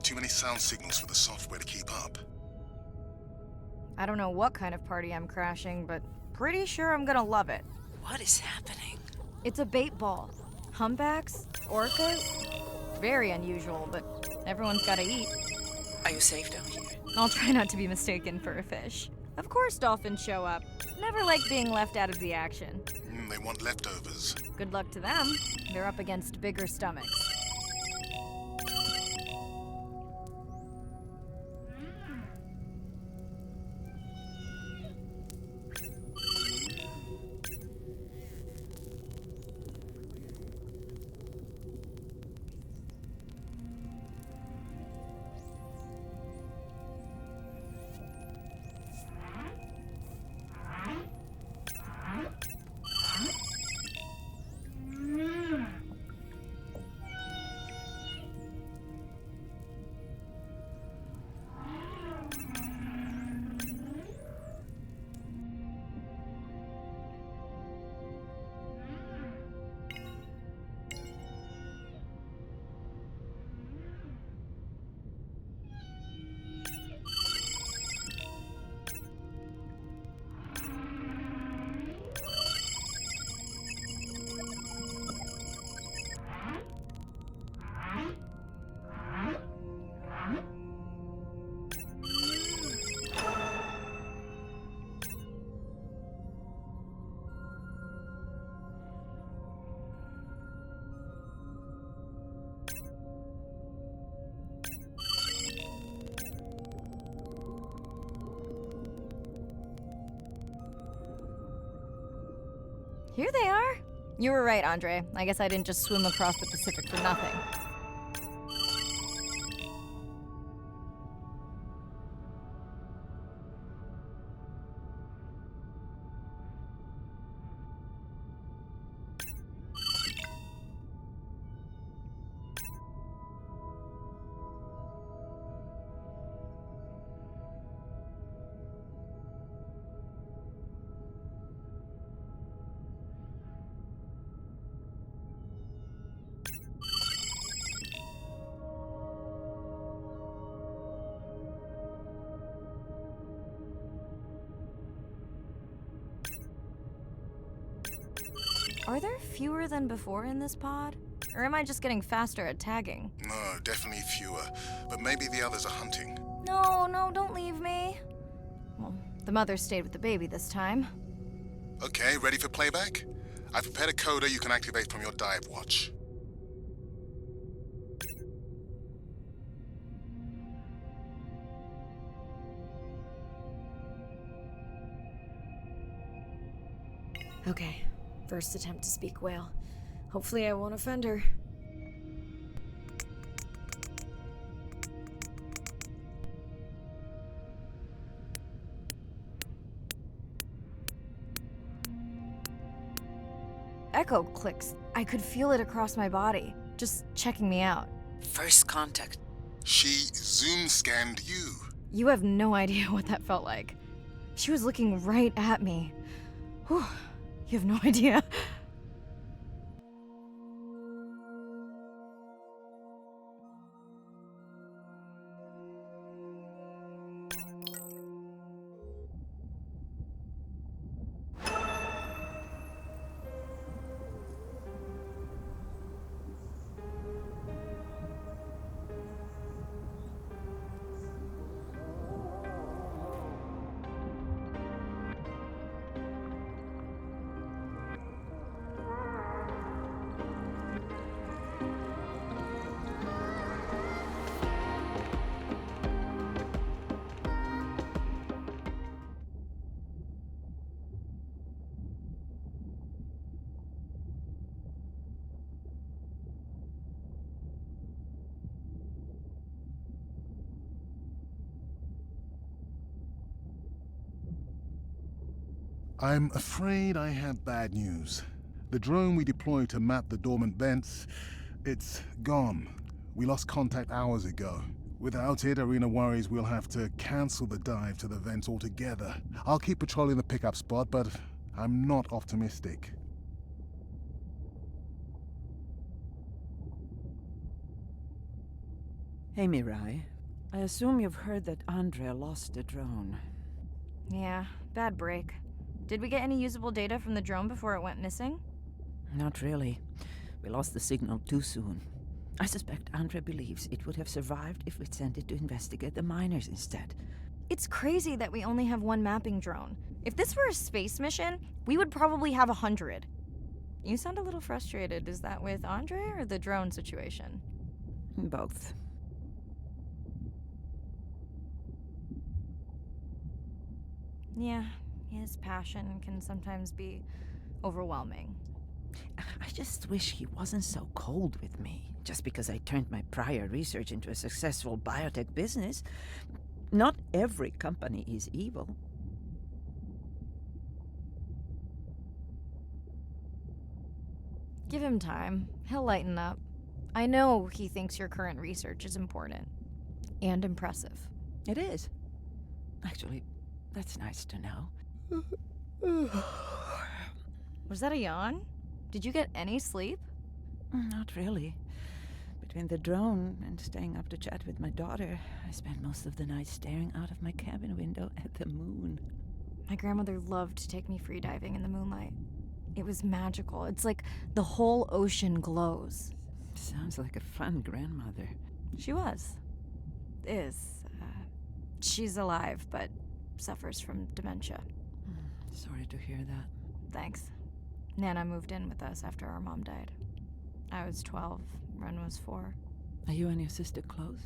Too many sound signals for the software to keep up. I don't know what kind of party I'm crashing, but pretty sure I'm gonna love it. What is happening? It's a bait ball. Humpbacks? Orcas? Very unusual, but everyone's gotta eat. Are you safe down here? I'll try not to be mistaken for a fish. Of course dolphins show up. Never like being left out of the action. They want leftovers. Good luck to them. They're up against bigger stomachs. Here they are. You were right, Andre. I guess I didn't just swim across the Pacific for nothing. Are there fewer than before in this pod? Or am I just getting faster at tagging? No, definitely fewer. But maybe the others are hunting. No, don't leave me. Well, the mother stayed with the baby this time. Okay, ready for playback? I've prepared a coder you can activate from your dive watch. Okay, first attempt to speak whale. Hopefully I won't offend her. Echo clicks. I could feel it across my body, just checking me out. First contact. She zoom scanned you. You have no idea what that felt like. She was looking right at me. Whew, you have no idea. I'm afraid I have bad news. The drone we deployed to map the dormant vents, it's gone. We lost contact hours ago. Without it, Arena worries we'll have to cancel the dive to the vents altogether. I'll keep patrolling the pickup spot, but I'm not optimistic. Hey, Mirai. I assume you've heard that Andrea lost the drone. Yeah, bad break. Did we get any usable data from the drone before it went missing? Not really. We lost the signal too soon. I suspect Andrea believes it would have survived if we'd sent it to investigate the miners instead. It's crazy that we only have one mapping drone. If this were a space mission, we would probably have 100. You sound a little frustrated. Is that with Andre or the drone situation? Both. Yeah, his passion can sometimes be overwhelming. I just wish he wasn't so cold with me, just because I turned my prior research into a successful biotech business. Not every company is evil. Give him time. He'll lighten up. I know he thinks your current research is important. And impressive. It is. Actually, that's nice to know. Was that a yawn? Did you get any sleep? Not really. Between the drone and staying up to chat with my daughter, I spent most of the night staring out of my cabin window at the moon. My grandmother loved to take me freediving in the moonlight. It was magical. It's like the whole ocean glows. Sounds like a fun grandmother. She was. Is. She's alive, but suffers from dementia. Sorry to hear that. Thanks. Nana moved in with us after our mom died. I was 12, Ren was 4. Are you and your sister close?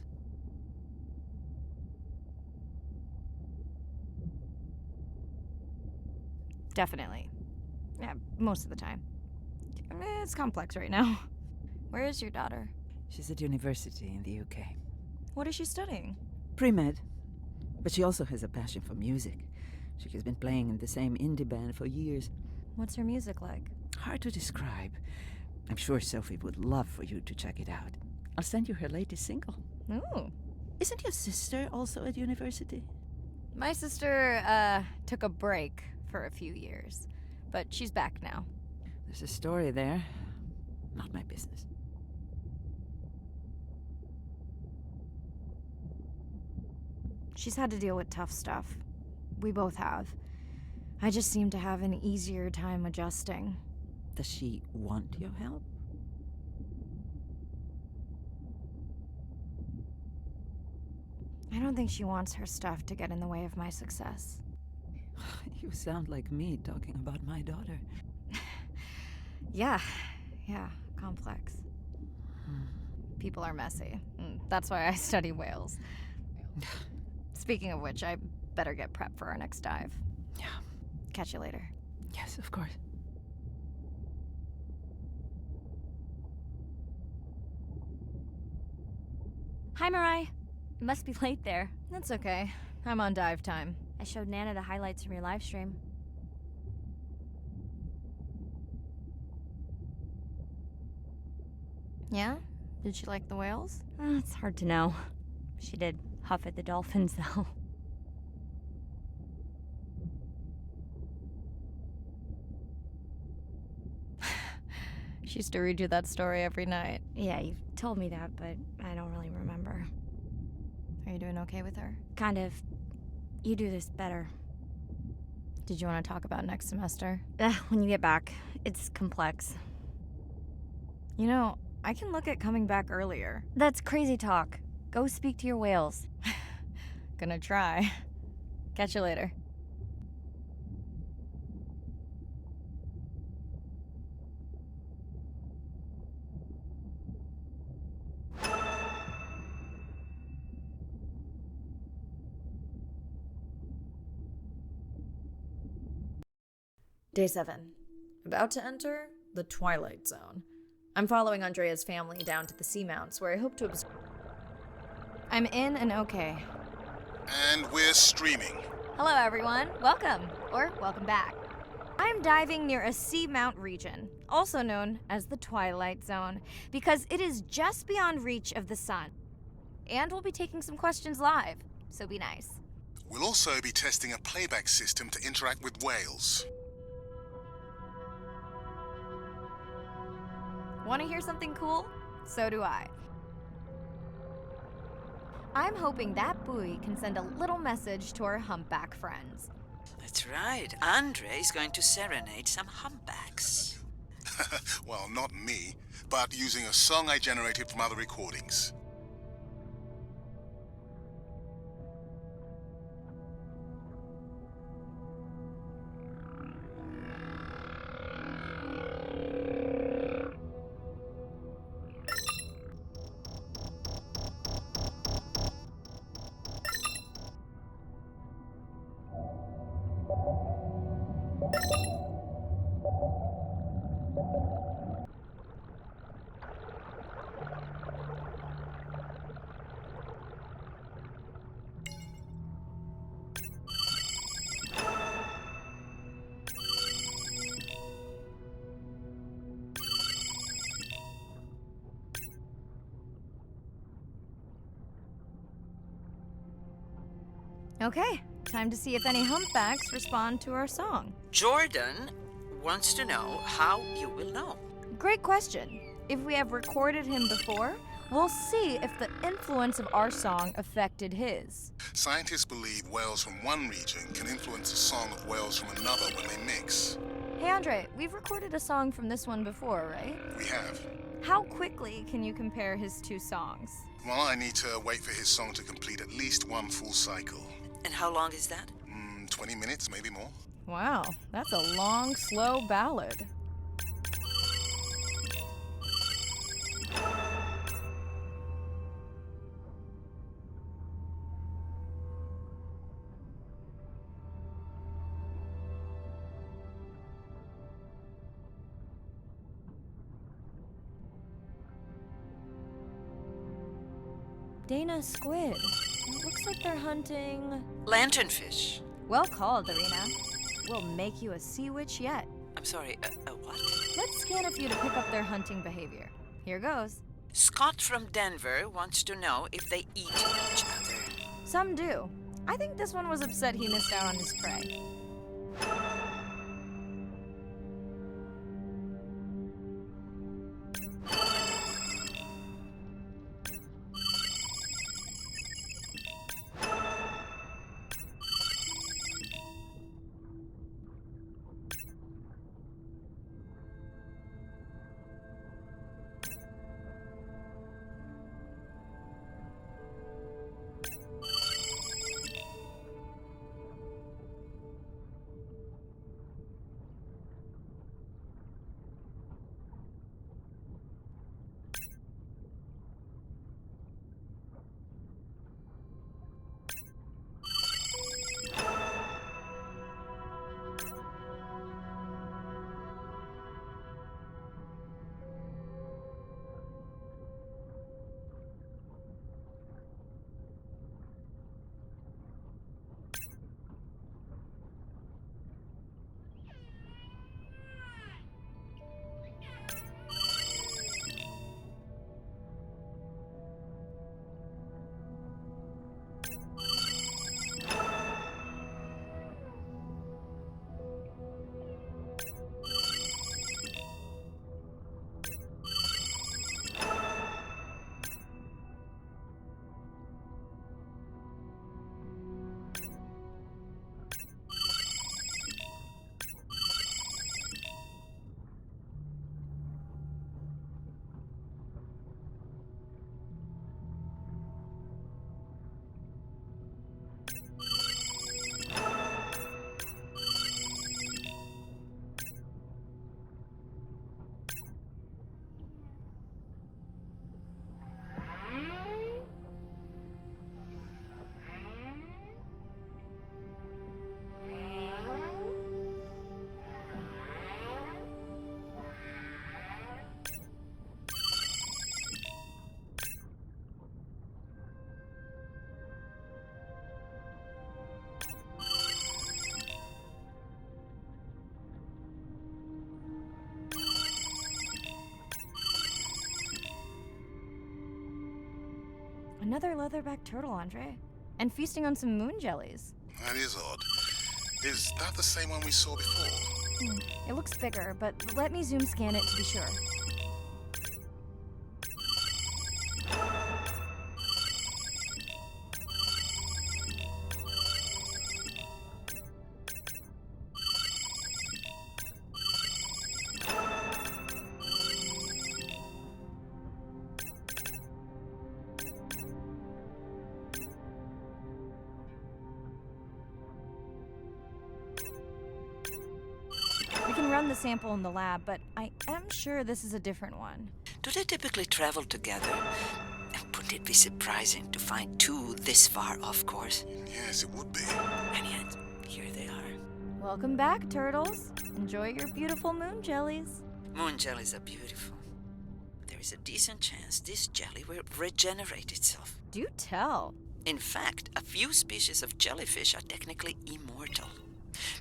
Definitely. Yeah, most of the time. It's complex right now. Where is your daughter? She's at university in the UK. What is she studying? Pre-med. But she also has a passion for music. She has been playing in the same indie band for years. What's her music like? Hard to describe. I'm sure Sophie would love for you to check it out. I'll send you her latest single. Ooh. Isn't your sister also at university? My sister, took a break for a few years. But she's back now. There's a story there. Not my business. She's had to deal with tough stuff. We both have. I just seem to have an easier time adjusting. Does she want your help? I don't think she wants her stuff to get in the way of my success. You sound like me talking about my daughter. Yeah, complex. People are messy. That's why I study whales. Speaking of which, I better get prepped for our next dive. Yeah. Catch you later. Yes, of course. Hi, Mirai. It must be late there. That's okay. I'm on dive time. I showed Nana the highlights from your live stream. Yeah? Did she like the whales? It's hard to know. She did huff at the dolphins, though. She used to read you that story every night. Yeah, you've told me that, but I don't really remember. Are you doing okay with her? Kind of. You do this better. Did you want to talk about next semester? When you get back. It's complex. You know, I can look at coming back earlier. That's crazy talk. Go speak to your whales. Gonna try. Catch you later. Day 7. About to enter the Twilight Zone. I'm following Andrea's family down to the seamounts where I hope to observe. I'm in and okay. And we're streaming. Hello, everyone. Welcome, or welcome back. I'm diving near a seamount region, also known as the Twilight Zone, because it is just beyond reach of the sun. And we'll be taking some questions live, so be nice. We'll also be testing a playback system to interact with whales. Want to hear something cool? So do I. I'm hoping that buoy can send a little message to our humpback friends. That's right. Andre is going to serenade some humpbacks. Well, not me, but using a song I generated from other recordings. Okay, time to see if any humpbacks respond to our song. Jordan wants to know how you will know. Great question. If we have recorded him before, we'll see if the influence of our song affected his. Scientists believe whales from one region can influence the song of whales from another when they mix. Hey Andre, we've recorded a song from this one before, right? We have. How quickly can you compare his two songs? Well, I need to wait for his song to complete at least one full cycle. And how long is that? 20 minutes, maybe more. Wow, that's a long, slow ballad. Dana squid. It looks like they're hunting. Lanternfish. Well called, Arena. We'll make you a sea witch yet. I'm sorry, what? Let's scan a few to pick up their hunting behavior. Here goes. Scott from Denver wants to know if they eat each other. Some do. I think this one was upset he missed out on his prey. Another leatherback turtle, Andre. And feasting on some moon jellies. That is odd. Is that the same one we saw before? It looks bigger, but let me zoom scan it to be sure. We can run the sample in the lab, but I am sure this is a different one. Do they typically travel together? Wouldn't it be surprising to find two this far off course? Yes, it would be. And yet, here they are. Welcome back, turtles. Enjoy your beautiful moon jellies. Moon jellies are beautiful. There is a decent chance this jelly will regenerate itself. Do tell. In fact, a few species of jellyfish are technically immortal.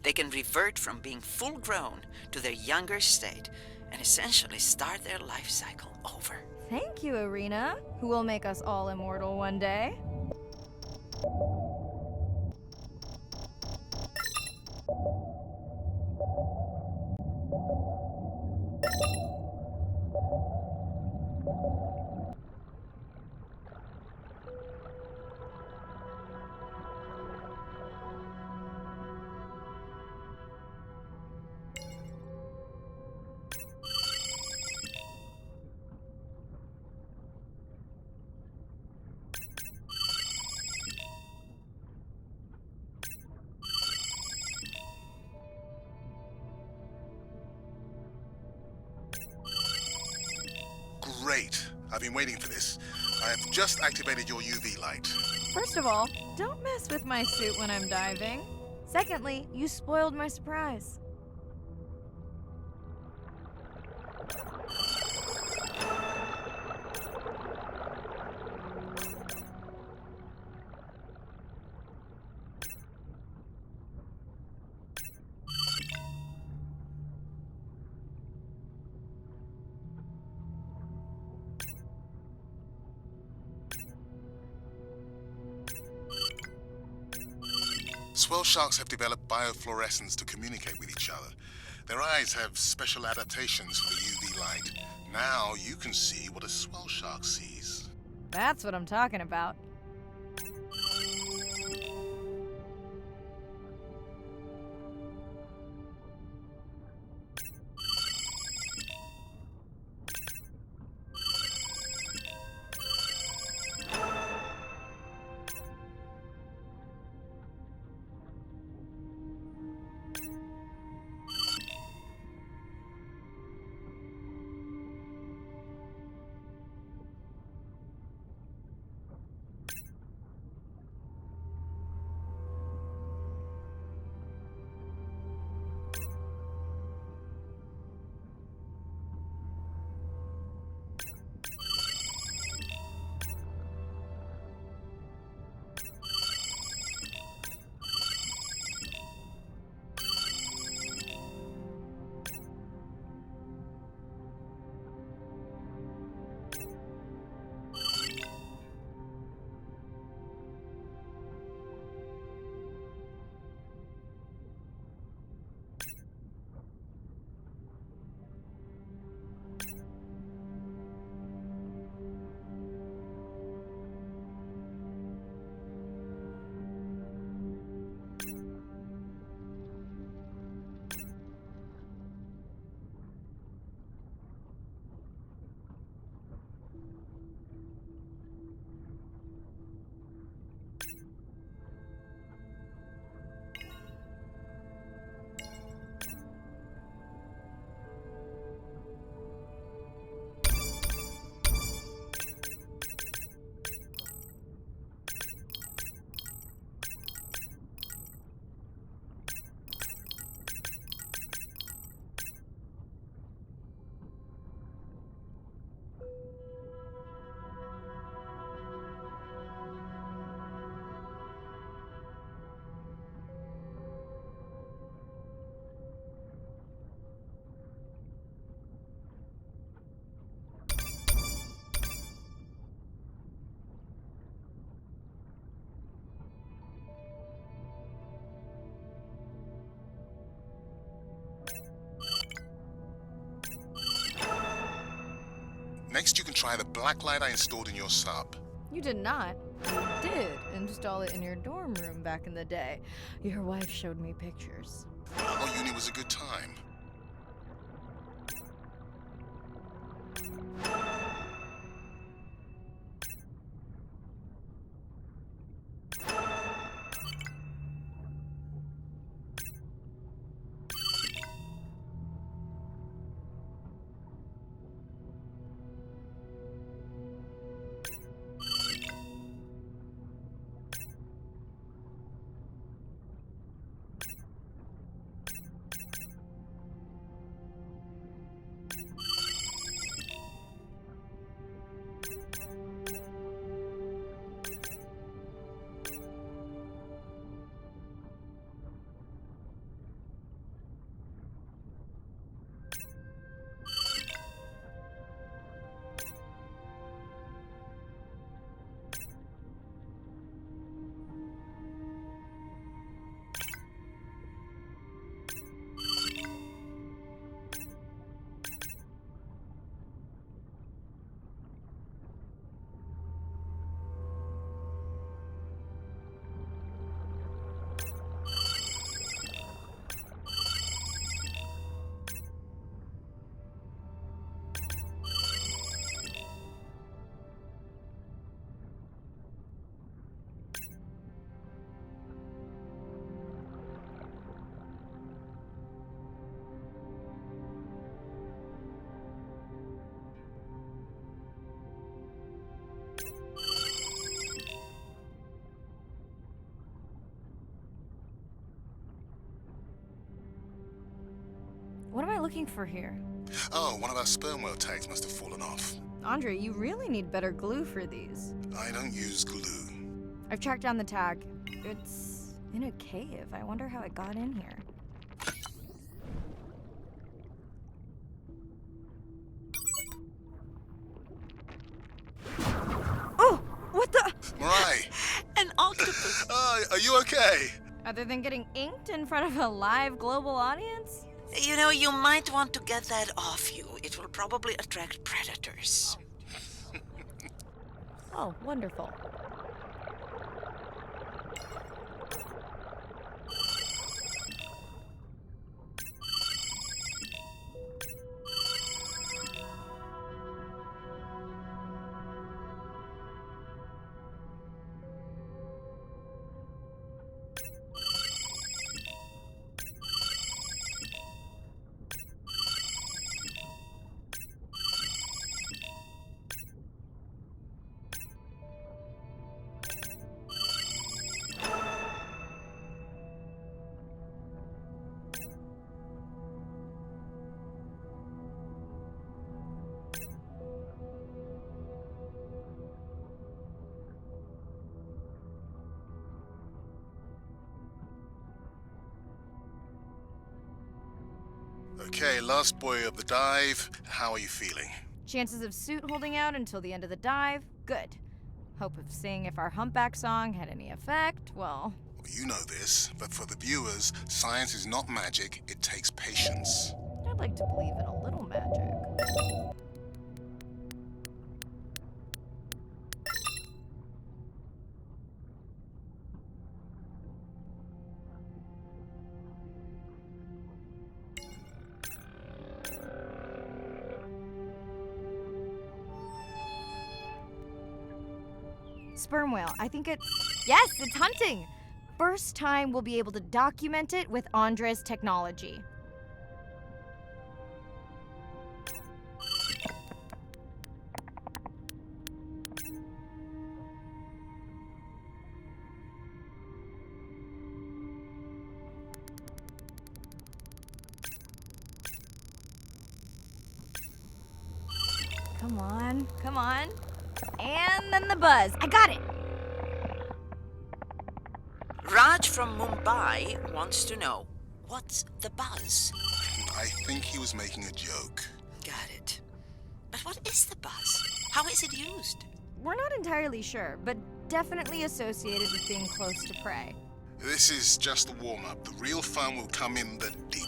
They can revert from being full grown to their younger state and essentially start their life cycle over. Thank you, Irina, who will make us all immortal one day. Great. I've been waiting for this. I have just activated your UV light. First of all, don't mess with my suit when I'm diving. Secondly, you spoiled my surprise. Swell sharks have developed biofluorescence to communicate with each other. Their eyes have special adaptations for the UV light. Now you can see what a swell shark sees. That's what I'm talking about. Next, you can try the black light I installed in your sub. You did not. You did install it in your dorm room back in the day. Your wife showed me pictures. Oh, uni was a good time. What am I looking for here? Oh, one of our sperm whale tags must have fallen off. Andre, you really need better glue for these. I don't use glue. I've tracked down the tag. It's in a cave. I wonder how it got in here. Oh! What the? Mirai! An octopus. Are you okay? Other than getting inked in front of a live global audience? You know, you might want to get that off you. It will probably attract predators. Oh, wonderful. Okay, last boy of the dive. How are you feeling? Chances of suit holding out until the end of the dive? Good. Hope of seeing if our humpback song had any effect? Well, You know this, but for the viewers, science is not magic, it takes patience. I'd like to believe in a little magic. Sperm whale. I think it's... Yes, it's hunting! First time we'll be able to document it with Andre's technology. Come on, come on. And then the buzz. I got it! Raj from Mumbai wants to know, what's the buzz? I think he was making a joke. Got it. But what is the buzz? How is it used? We're not entirely sure, but definitely associated with being close to prey. This is just the warm-up. The real fun will come in the deep.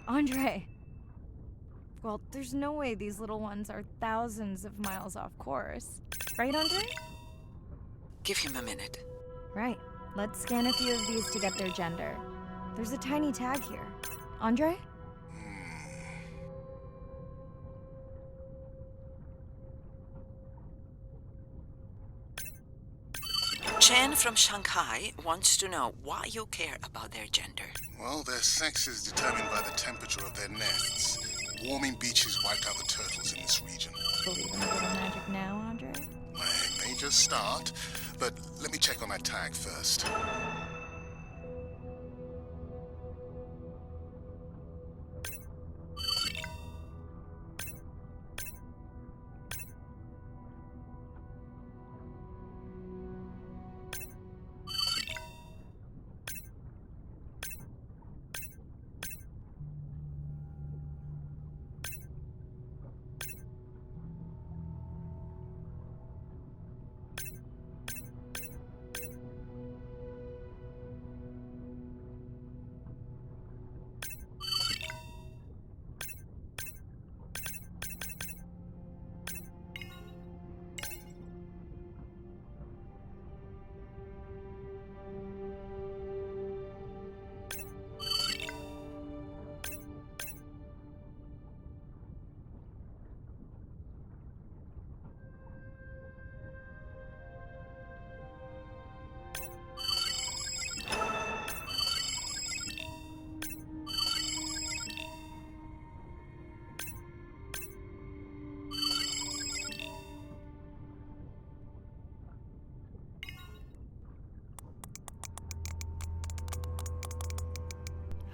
Andre! Well, there's no way these little ones are thousands of miles off course. Right, Andre? Give him a minute. Right. Let's scan a few of these to get their gender. There's a tiny tag here. Andre? Chen from Shanghai wants to know why you care about their gender. Well, their sex is determined by the temperature of their nests. Warming beaches wiped out the turtles in this region. Believe in a little magic now, Andre? I may just start, but let me check on that tag first.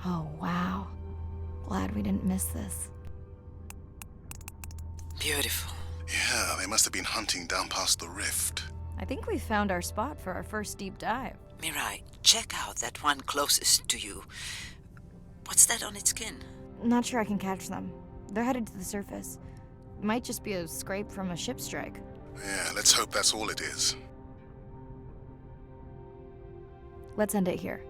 Oh, wow. Glad we didn't miss this. Beautiful. Yeah, they must have been hunting down past the rift. I think we found our spot for our first deep dive. Mirai, check out that one closest to you. What's that on its skin? Not sure I can catch them. They're headed to the surface. Might just be a scrape from a ship strike. Yeah, let's hope that's all it is. Let's end it here.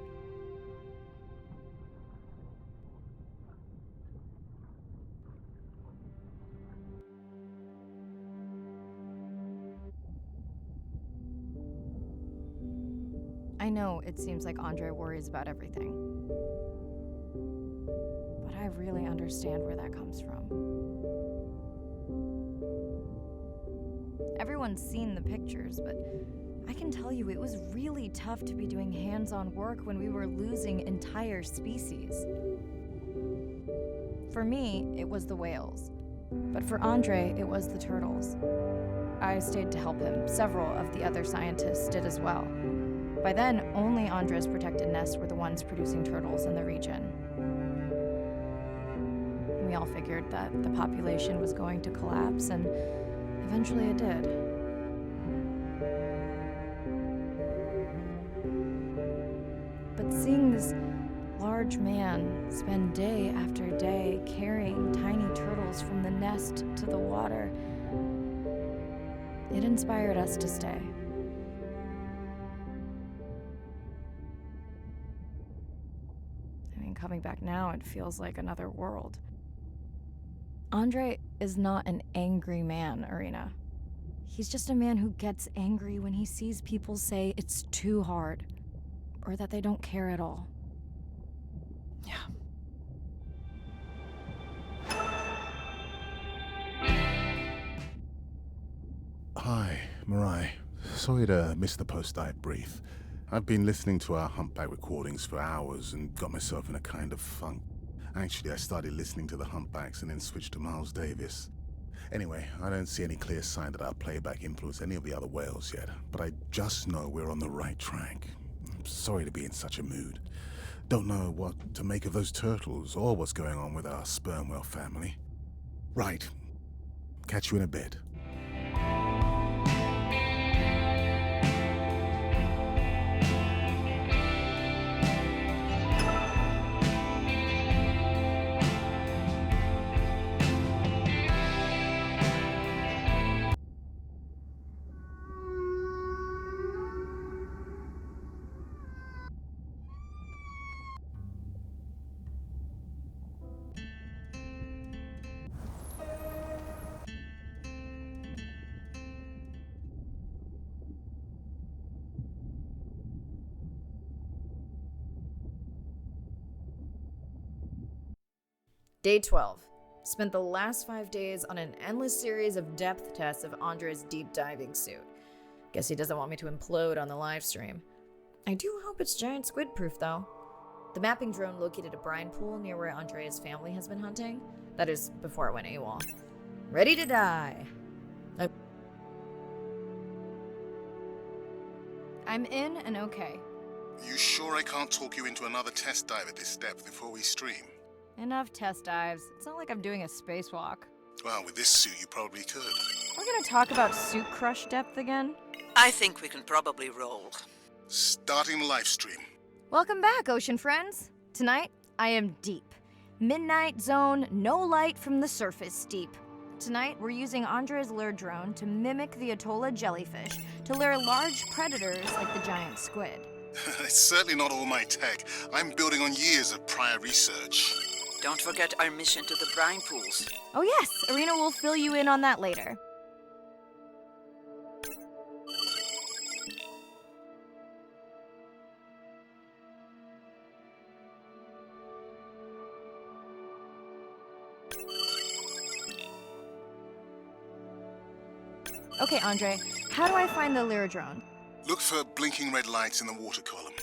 I know it seems like Andre worries about everything. But I really understand where that comes from. Everyone's seen the pictures, but I can tell you it was really tough to be doing hands-on work when we were losing entire species. For me, it was the whales. But for Andre, it was the turtles. I stayed to help him. Several of the other scientists did as well. By then, only Andre's protected nests were the ones producing turtles in the region. We all figured that the population was going to collapse, and eventually it did. But seeing this large man spend day after day carrying tiny turtles from the nest to the water, it inspired us to stay. Coming back now, it feels like another world. Andre is not an angry man, Irina. He's just a man who gets angry when he sees people say it's too hard, or that they don't care at all. Yeah. Hi, Mirai. Sorry to miss the post-dive brief. I've been listening to our humpback recordings for hours and got myself in a kind of funk. Actually, I started listening to the humpbacks and then switched to Miles Davis. Anyway, I don't see any clear sign that our playback influenced any of the other whales yet, but I just know we're on the right track. I'm sorry to be in such a mood. Don't know what to make of those turtles or what's going on with our sperm whale family. Right. Catch you in a bit. Day 12. Spent the last 5 days on an endless series of depth tests of Andre's deep diving suit. Guess he doesn't want me to implode on the live stream. I do hope it's giant squid proof though. The mapping drone located a brine pool near where Andrea's family has been hunting. That is, before it went AWOL. Ready to die. I'm in and okay. You sure I can't talk you into another test dive at this depth before we stream? Enough test dives. It's not like I'm doing a spacewalk. Well, with this suit, you probably could. We're gonna talk about suit crush depth again? I think we can probably roll. Starting the live stream. Welcome back, ocean friends. Tonight, I am deep. Midnight zone, no light from the surface deep. Tonight, we're using Andre's lure drone to mimic the Atolla jellyfish to lure large predators like the giant squid. It's certainly not all my tech. I'm building on years of prior research. Don't forget our mission to the brine pools. Oh yes, Arena will fill you in on that later. Okay, Andre, how do I find the lure drone? Look for blinking red lights in the water column.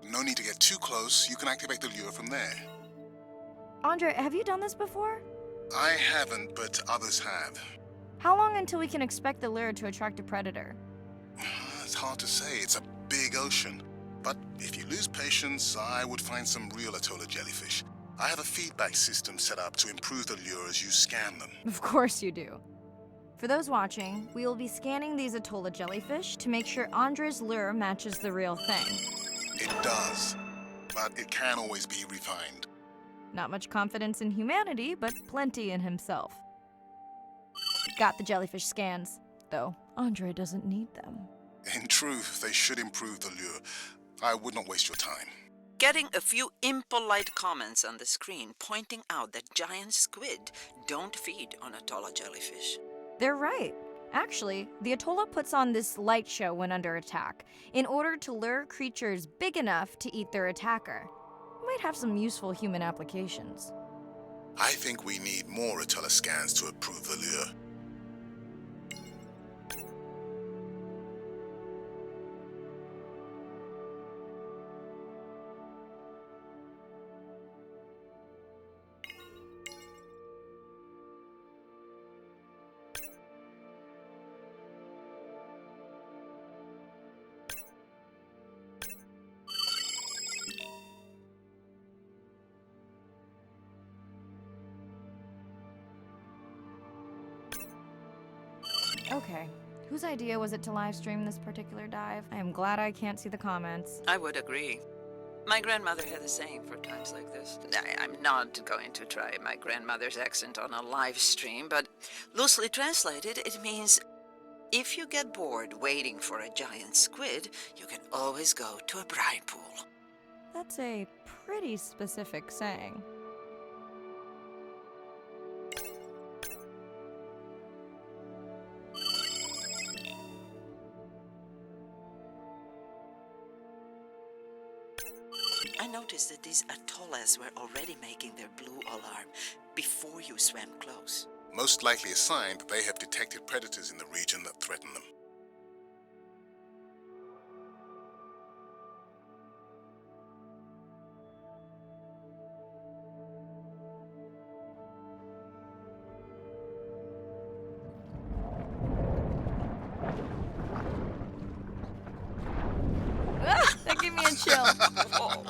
No need to get too close. You can activate the lure from there. Andre, have you done this before? I haven't, but others have. How long until we can expect the lure to attract a predator? It's hard to say. It's a big ocean. But if you lose patience, I would find some real Atolla jellyfish. I have a feedback system set up to improve the lure as you scan them. Of course you do. For those watching, we will be scanning these Atolla jellyfish to make sure Andre's lure matches the real thing. It does, but it can always be refined. Not much confidence in humanity, but plenty in himself. Got the jellyfish scans, though Andre doesn't need them. In truth, they should improve the lure. I would not waste your time. Getting a few impolite comments on the screen pointing out that giant squid don't feed on Atolla jellyfish. They're right. Actually, the Atolla puts on this light show when under attack, in order to lure creatures big enough to eat their attacker. Might have some useful human applications. I think we need more Atolla scans to approve the lure. Okay, whose idea was it to live stream this particular dive? I am glad I can't see the comments. I would agree. My grandmother had the saying for times like this. I'm not going to try my grandmother's accent on a live stream, but loosely translated, it means if you get bored waiting for a giant squid, you can always go to a brine pool. That's a pretty specific saying. I noticed that these atollas were already making their blue alarm before you swam close. Most likely a sign that they have detected predators in the region that threaten them. That gave me a chill. Whoa.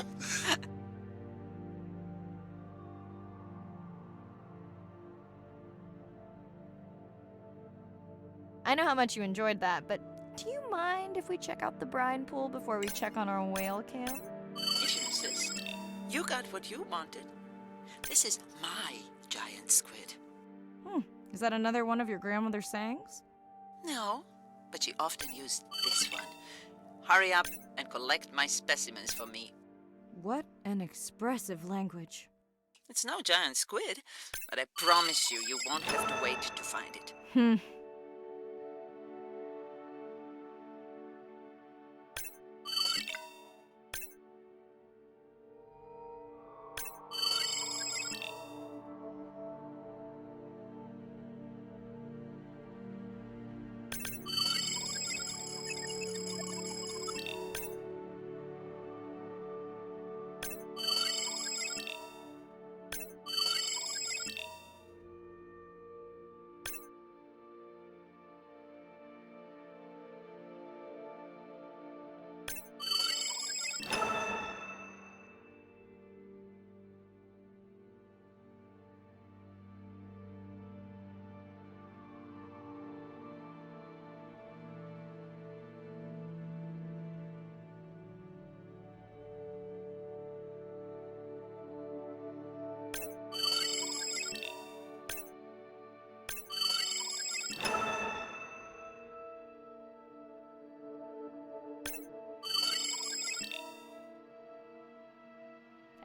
I know how much you enjoyed that, but do you mind if we check out the brine pool before we check on our whale cam? If you insist. You got what you wanted. This is my giant squid. Is that another one of your grandmother's sayings? No, but she often used this one. Hurry up and collect my specimens for me. What an expressive language. It's no giant squid, but I promise you, you won't have to wait to find it.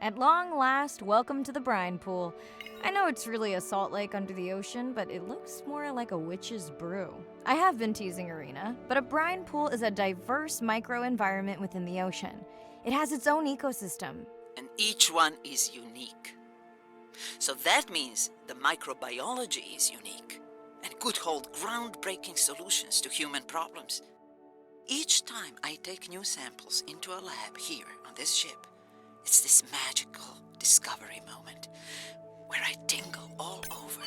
At long last, welcome to the brine pool. I know it's really a salt lake under the ocean, but it looks more like a witch's brew. I have been teasing Arena, but a brine pool is a diverse microenvironment within the ocean. It has its own ecosystem. And each one is unique. So that means the microbiology is unique and could hold groundbreaking solutions to human problems. Each time I take new samples into a lab here on this ship, it's this magical discovery moment where I tingle all over.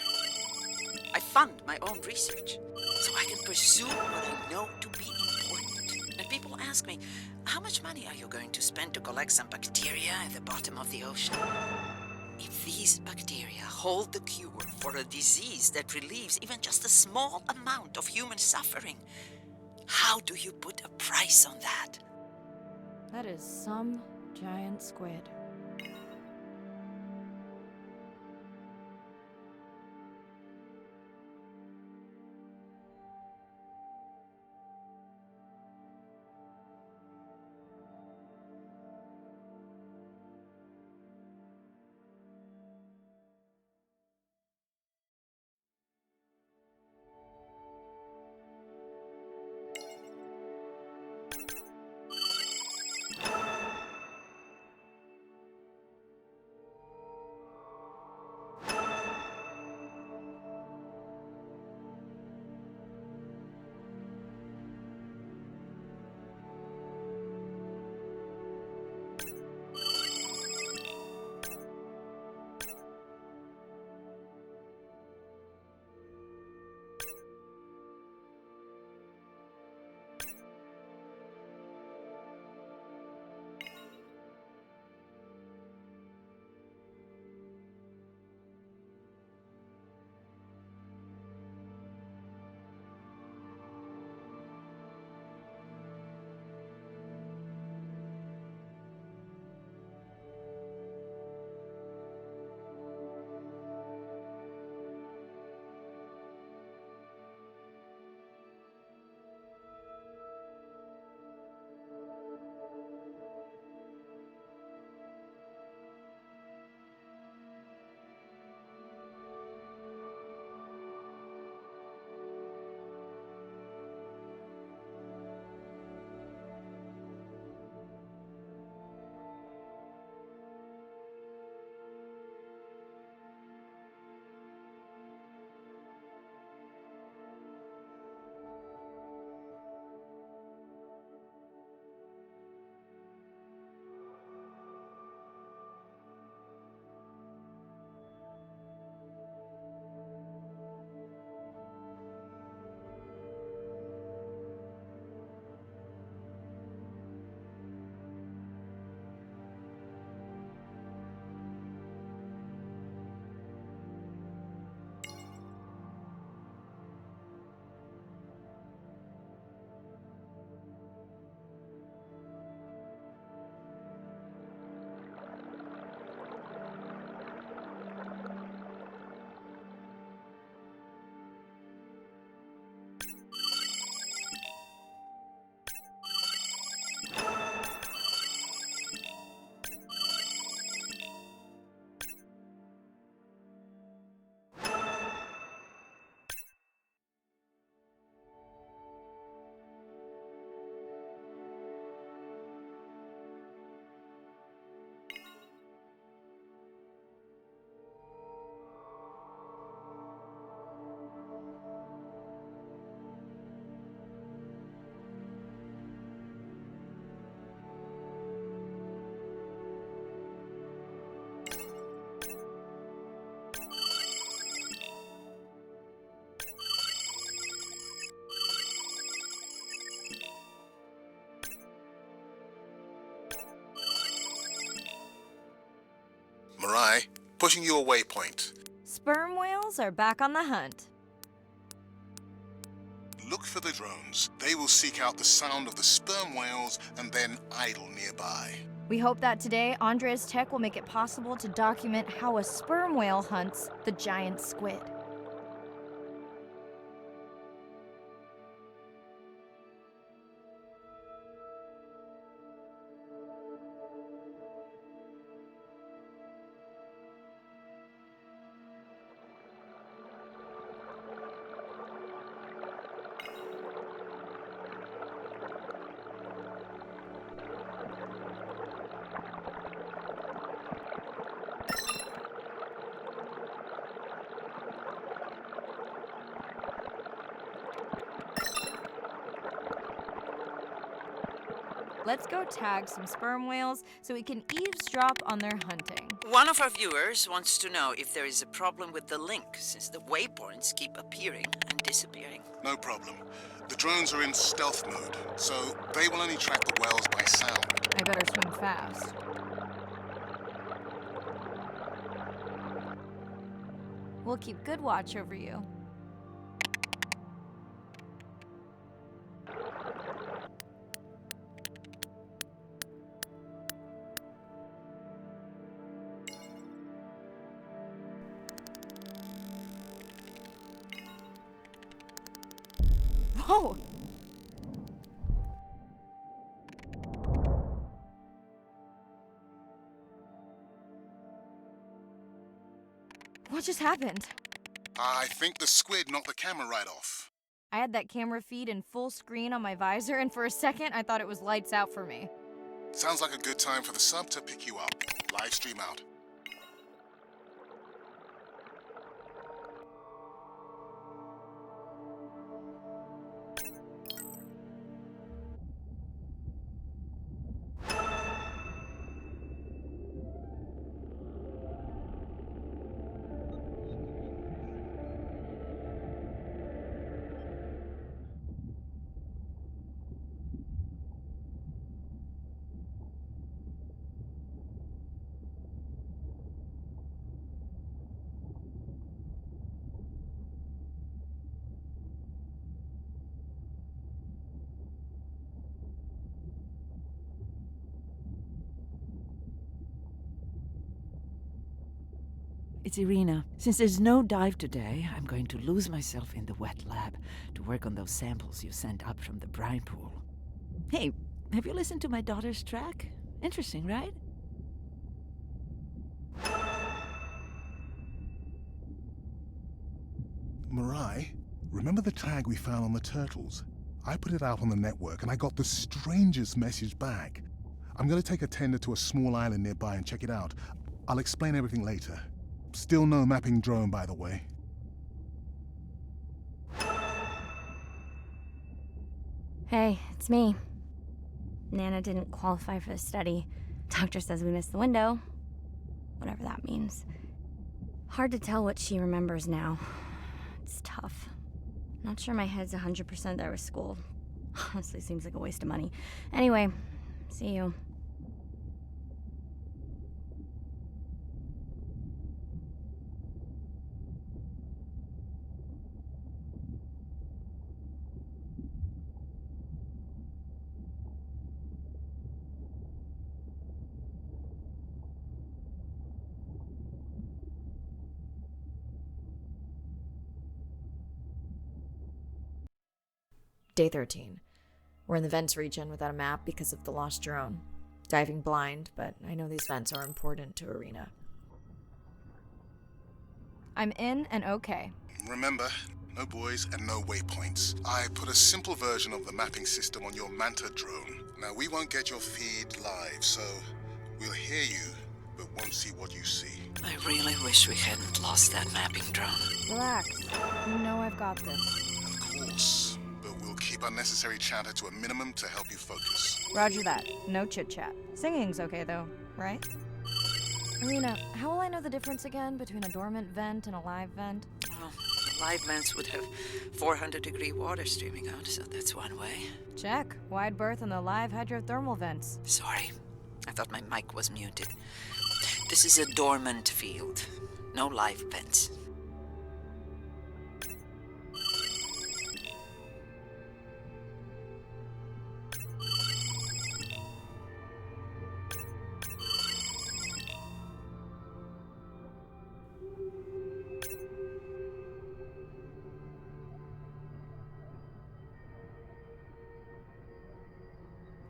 I fund my own research so I can pursue what I know to be important. And people ask me, how much money are you going to spend to collect some bacteria at the bottom of the ocean? If these bacteria hold the cure for a disease that relieves even just a small amount of human suffering, how do you put a price on that? That is some giant squid. pushing you a waypoint. Sperm whales are back on the hunt. Look for the drones. They will seek out the sound of the sperm whales and then idle nearby. We hope that today, Andrea's tech will make it possible to document how a sperm whale hunts the giant squid. Let's go tag some sperm whales so we can eavesdrop on their hunting. One of our viewers wants to know if there is a problem with the link, since the waypoints keep appearing and disappearing. No problem. The drones are in stealth mode, so they will only track the whales by sound. I better swim fast. We'll keep good watch over you. Whoa! What just happened? I think the squid knocked the camera right off. I had that camera feed in full screen on my visor, and for a second I thought it was lights out for me. Sounds like a good time for the sub to pick you up. Live stream out. It's Irina. Since there's no dive today, I'm going to lose myself in the wet lab to work on those samples you sent up from the brine pool. Hey, have you listened to my daughter's track? Interesting, right? Mirai, remember the tag we found on the turtles? I put it out on the network and I got the strangest message back. I'm going to take a tender to a small island nearby and check it out. I'll explain everything later. Still no mapping drone, by the way. Hey, it's me. Nana didn't qualify for the study. Doctor says we missed the window. Whatever that means. Hard to tell what she remembers now. It's tough. Not sure my head's 100% there with school. Honestly, seems like a waste of money. Anyway, see you. Day 13. We're in the vents region without a map because of the lost drone. Diving blind, but I know these vents are important to Irina. I'm in and okay. Remember, no buoys and no waypoints. I put a simple version of the mapping system on your Manta drone. Now, we won't get your feed live, so we'll hear you, but won't see what you see. I really wish we hadn't lost that mapping drone. Relax. You know I've got this. Of course, but we'll keep unnecessary chatter to a minimum to help you focus. Roger that. No chit-chat. Singing's okay, though, right? Irina, how will I know the difference again between a dormant vent and a live vent? Well, the live vents would have 400-degree water streaming out, so that's one way. Check. Wide berth in the live hydrothermal vents. Sorry, I thought my mic was muted. This is a dormant field. No live vents.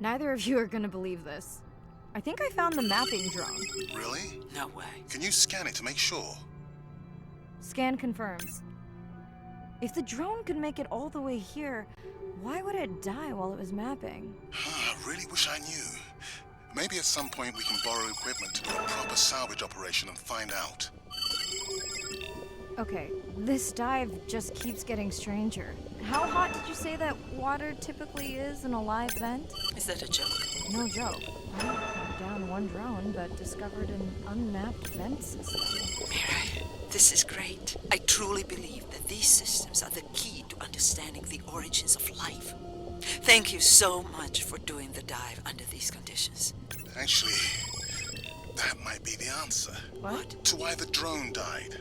Neither of you are gonna believe this. I think I found the mapping drone. Really? No way. Can you scan it to make sure? Scan confirms. If the drone could make it all the way here, why would it die while it was mapping? I really wish I knew. Maybe at some point we can borrow equipment to do a proper salvage operation and find out. Okay, this dive just keeps getting stranger. How hot did you say that water typically is in a live vent? Is that a joke? No joke. I down one drone, but discovered an unmapped vent system. Mirai, this is great. I truly believe that these systems are the key to understanding the origins of life. Thank you so much for doing the dive under these conditions. Actually, that might be the answer. What? To why the drone died.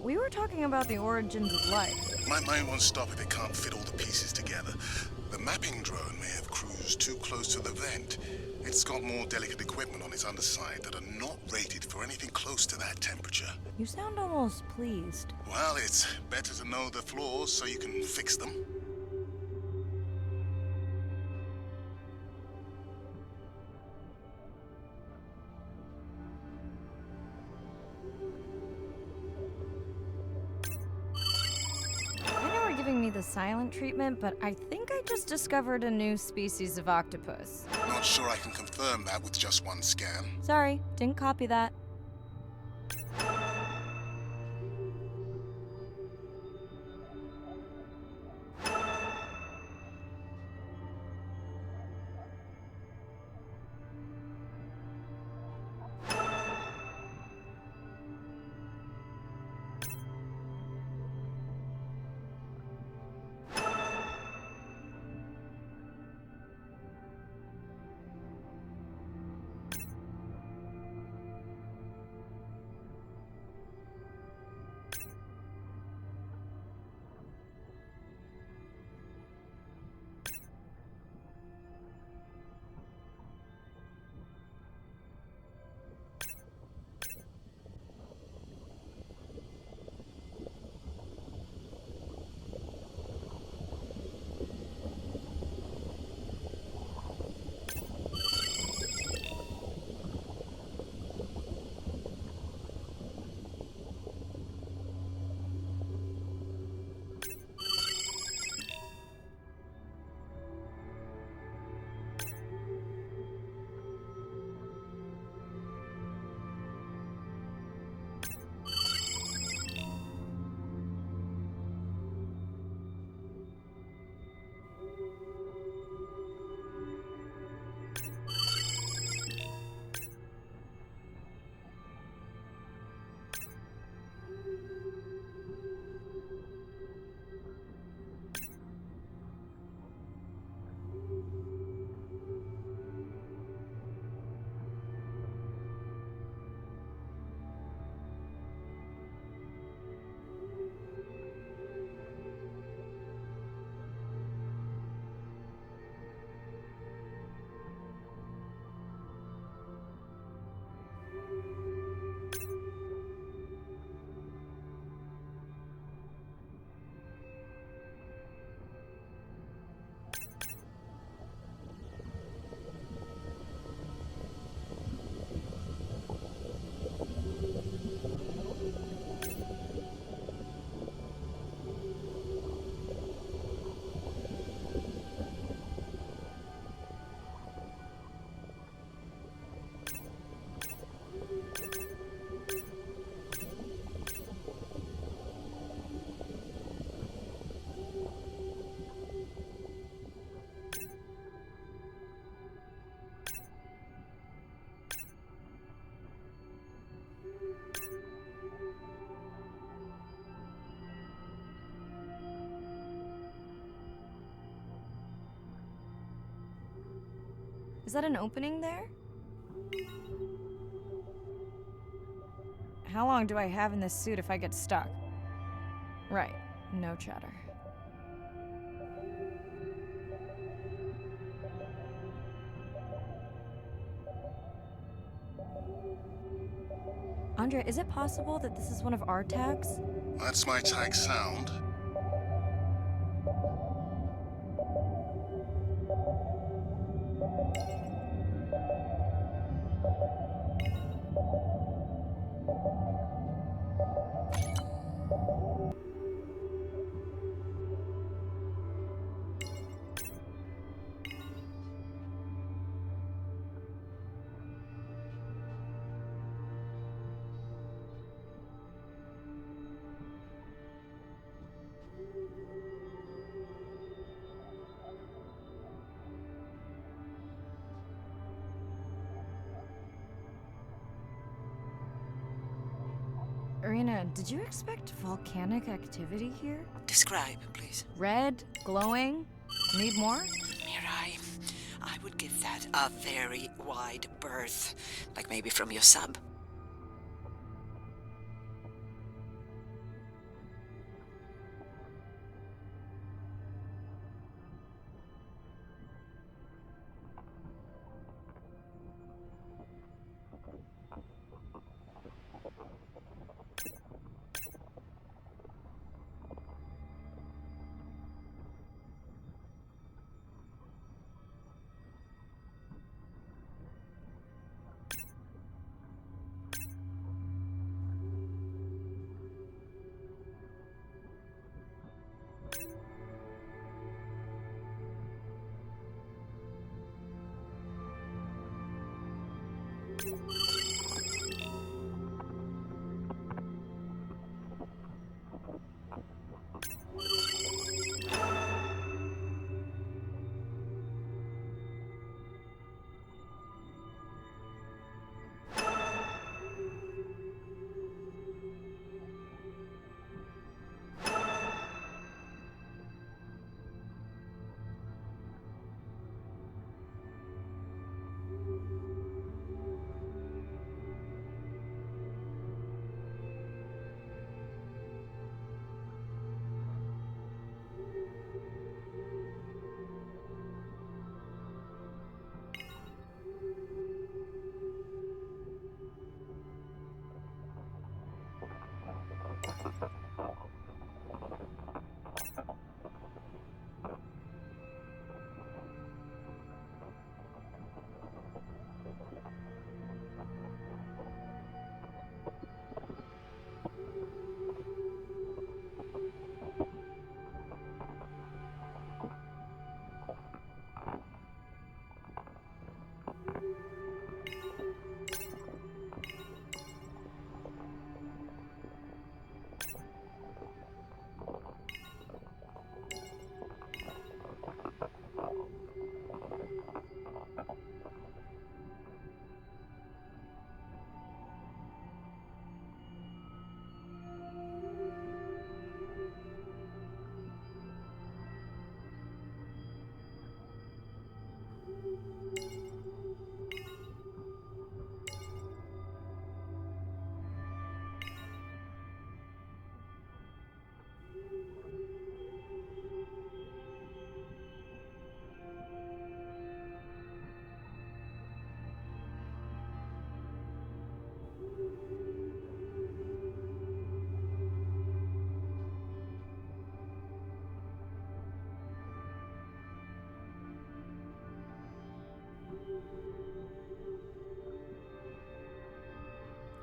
We were talking about the origins of life. My mind won't stop if it can't fit all the pieces together. The mapping drone may have cruised too close to the vent. It's got more delicate equipment on its underside that are not rated for anything close to that temperature. You sound almost pleased. Well, it's better to know the flaws so you can fix them. I know we're giving me the silent treatment, but I think I just discovered a new species of octopus. Not sure I can confirm that with just one scan. Sorry, didn't copy that. Is that an opening there? How long do I have in this suit if I get stuck? Right, no chatter. Andrea, is it possible that this is one of our tags? That's my tag sound. Irina, did you expect volcanic activity here? Describe, please. Red, glowing. Need more? Mirai, I would give that a very wide berth. Like maybe from your sub.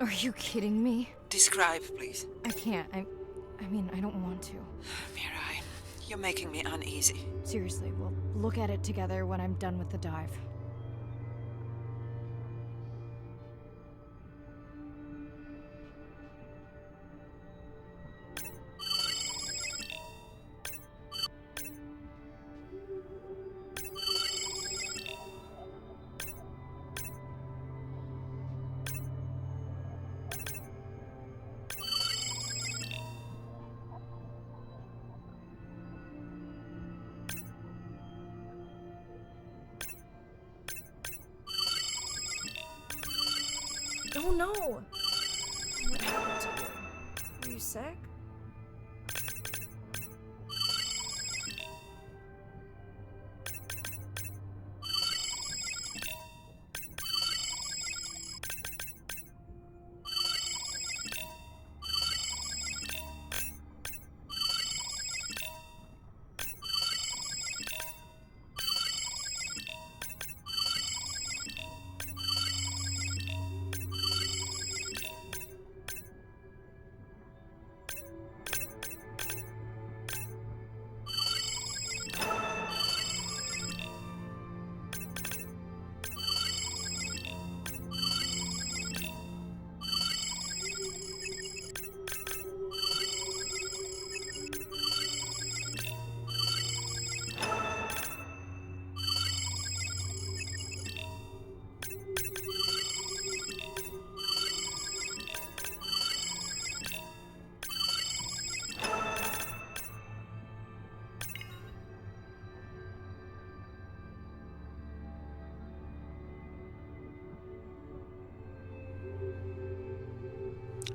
Are you kidding me? Describe, please. I can't. I mean, I don't want to. Mirai, you're making me uneasy. Seriously, we'll look at it together when I'm done with the dive. Oh no! sick?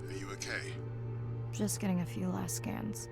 Are you okay? Just getting a few last scans.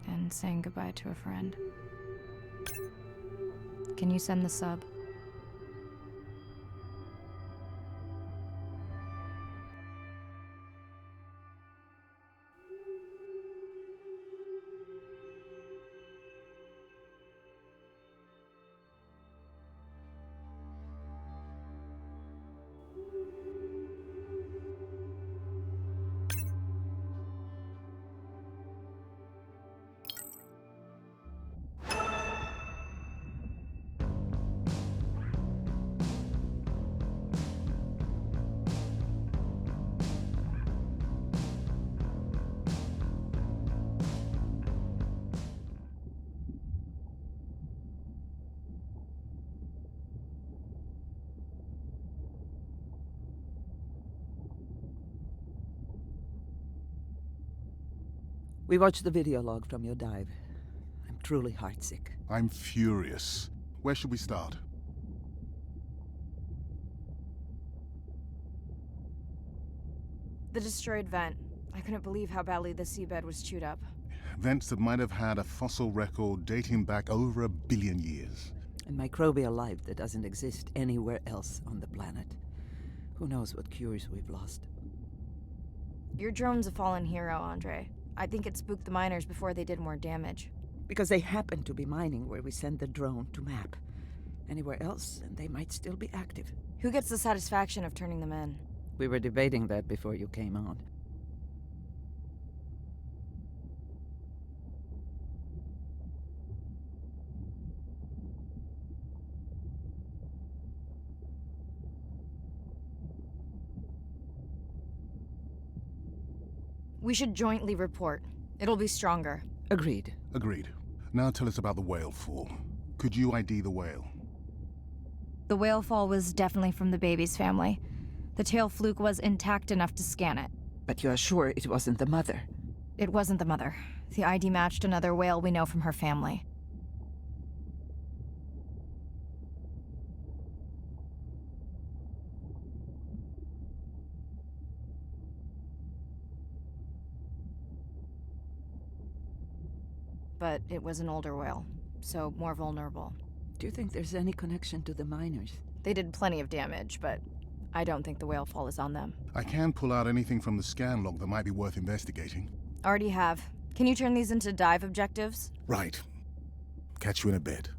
And saying goodbye to a friend. Can you send the sub? We watched the video log from your dive. I'm truly heartsick. I'm furious. Where should we start? The destroyed vent. I couldn't believe how badly the seabed was chewed up. Vents that might have had a fossil record dating back over 1 billion years. And microbial life that doesn't exist anywhere else on the planet. Who knows what cures we've lost. Your drone's a fallen hero, Andre. I think it spooked the miners before they did more damage. Because they happen to be mining where we send the drone to map. Anywhere else, and they might still be active. Who gets the satisfaction of turning them in? We were debating that before you came on. We should jointly report. It'll be stronger. Agreed. Agreed. Now tell us about the whale fall. Could you ID the whale? The whale fall was definitely from the baby's family. The tail fluke was intact enough to scan it. But you are sure it wasn't the mother? It wasn't the mother. The ID matched another whale we know from her family. But it was an older whale, so more vulnerable. Do you think there's any connection to the miners? They did plenty of damage, but I don't think the whale fall is on them. I can pull out anything from the scan log that might be worth investigating. Already have. Can you turn these into dive objectives? Right. Catch you in a bit.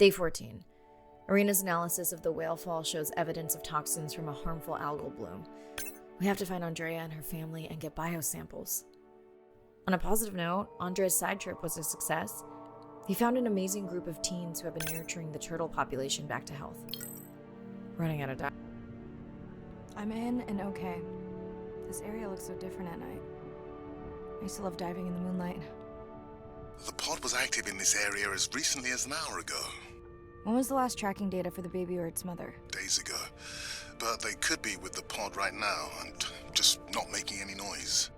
Day 14. Arena's analysis of the whale fall shows evidence of toxins from a harmful algal bloom. We have to find Andrea and her family and get biosamples. On a positive note, Andre's side trip was a success. He found an amazing group of teens who have been nurturing the turtle population back to health. Running out of time. I'm in and okay. This area looks so different at night. I used to love diving in the moonlight. The pod was active in this area as recently as an hour ago. When was the last tracking data for the baby or its mother? Days ago. But they could be with the pod right now and just not making any noise.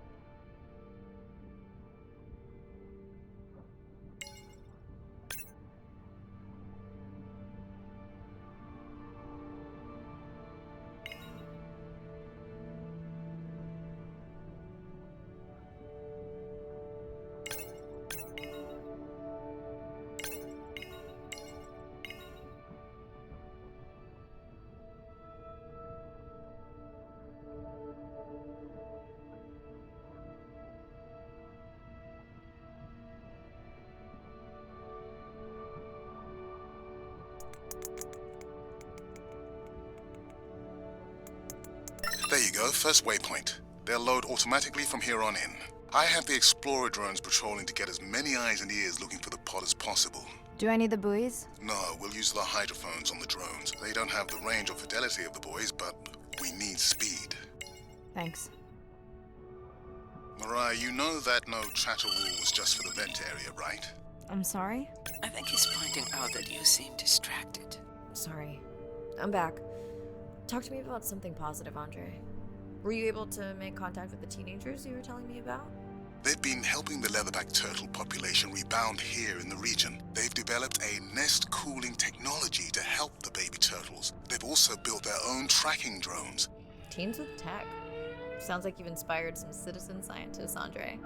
There you go, first waypoint. They'll load automatically from here on in. I have the Explorer drones patrolling to get as many eyes and ears looking for the pod as possible. Do I need the buoys? No, we'll use the hydrophones on the drones. They don't have the range or fidelity of the boys, but we need speed. Thanks. Mariah, you know that no chatter rule was just for the vent area, right? I'm sorry? I think he's pointing out that you seem distracted. Sorry. I'm back. Talk to me about something positive, Andre. Were you able to make contact with the teenagers you were telling me about? They've been helping the leatherback turtle population rebound here in the region. They've developed a nest cooling technology to help the baby turtles. They've also built their own tracking drones. Teens with tech. Sounds like you've inspired some citizen scientists, Andre.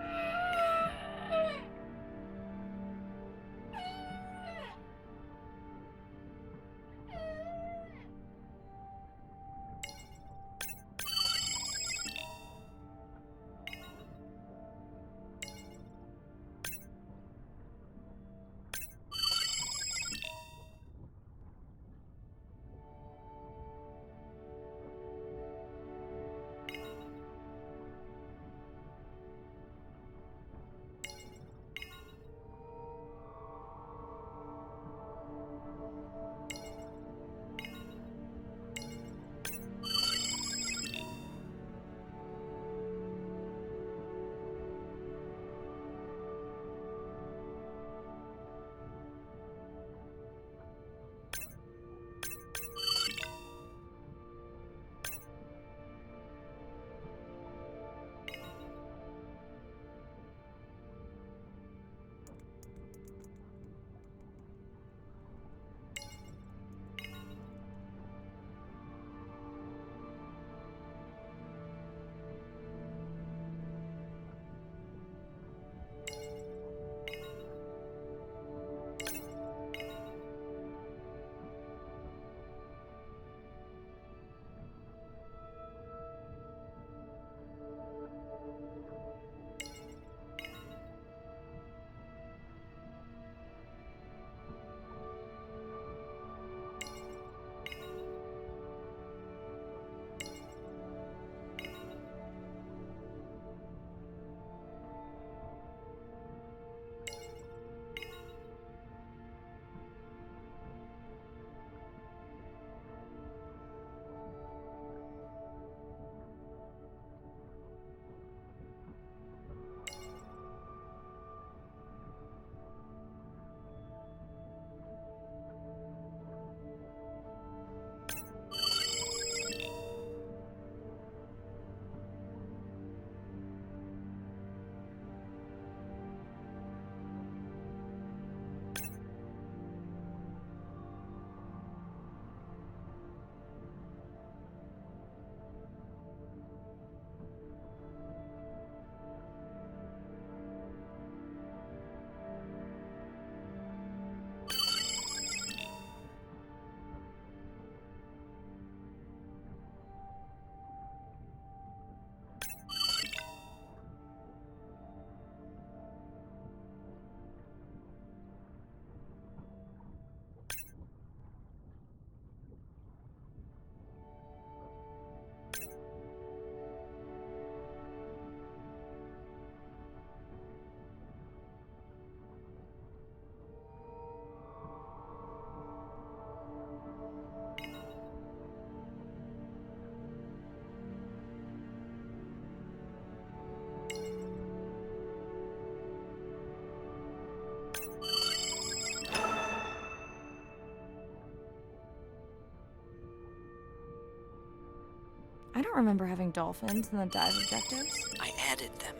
I don't remember having dolphins in the dive objectives. I added them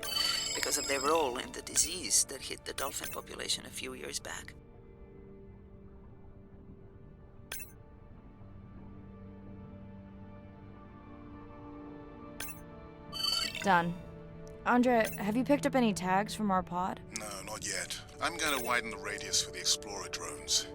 because of their role in the disease that hit the dolphin population a few years back. Done. Andre, have you picked up any tags from our pod? No, not yet. I'm going to widen the radius for the Explorer drones.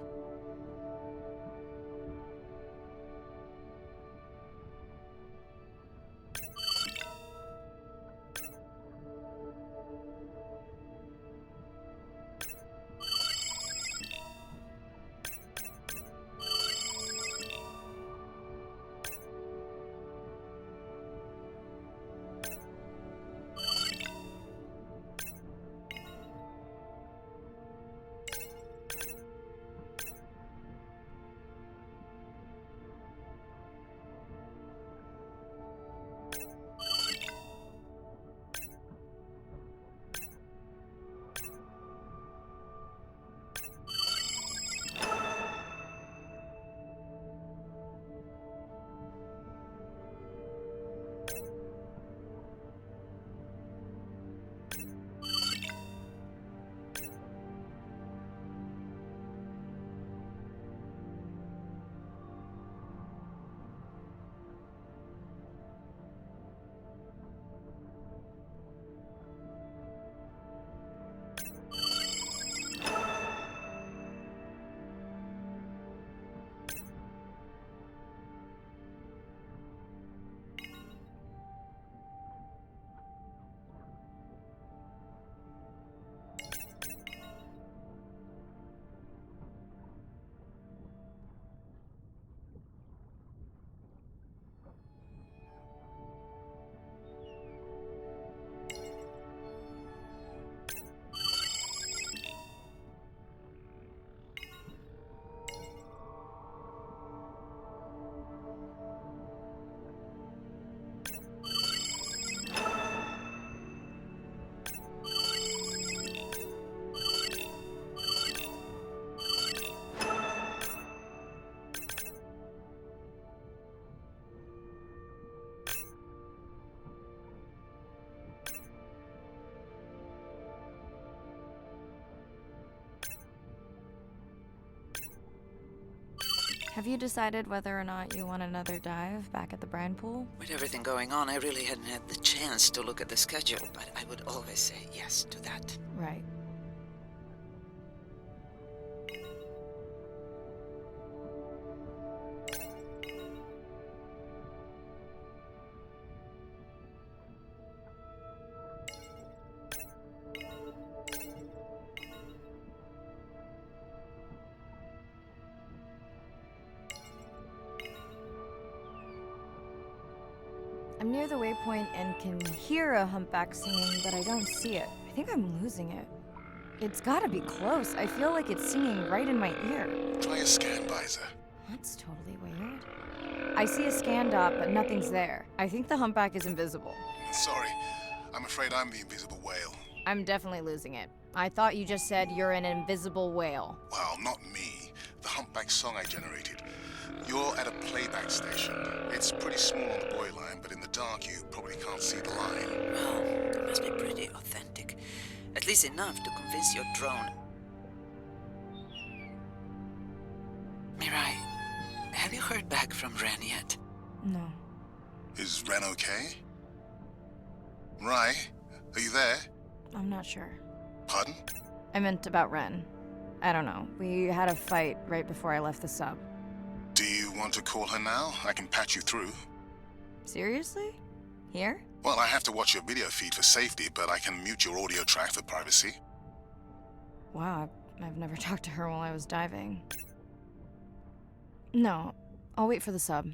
Have you decided whether or not you want another dive back at the brine pool? With everything going on, I really hadn't had the chance to look at the schedule, but I would always say yes to that. Right. I'm near the waypoint and can hear a humpback singing, but I don't see it. I think I'm losing it. It's gotta be close. I feel like it's singing right in my ear. Try a scan visor. That's totally weird. I see a scan dot, but nothing's there. I think the humpback is invisible. Sorry, I'm afraid I'm the invisible whale. I'm definitely losing it. I thought you just said you're an invisible whale. Well, not me. The humpback song I generated. You're at a playback station. It's pretty small on the buoy line, but in the dark you probably can't see the line. Well, it must be pretty authentic. At least enough to convince your drone. Mirai, have you heard back from Ren yet? No. Is Ren okay? Rai, are you there? I'm not sure. Pardon? I meant about Ren. I don't know. We had a fight right before I left the sub. Do you want to call her now? I can patch you through. Seriously? Here? Well, I have to watch your video feed for safety, but I can mute your audio track for privacy. Wow, I've never talked to her while I was diving. No, I'll wait for the sub.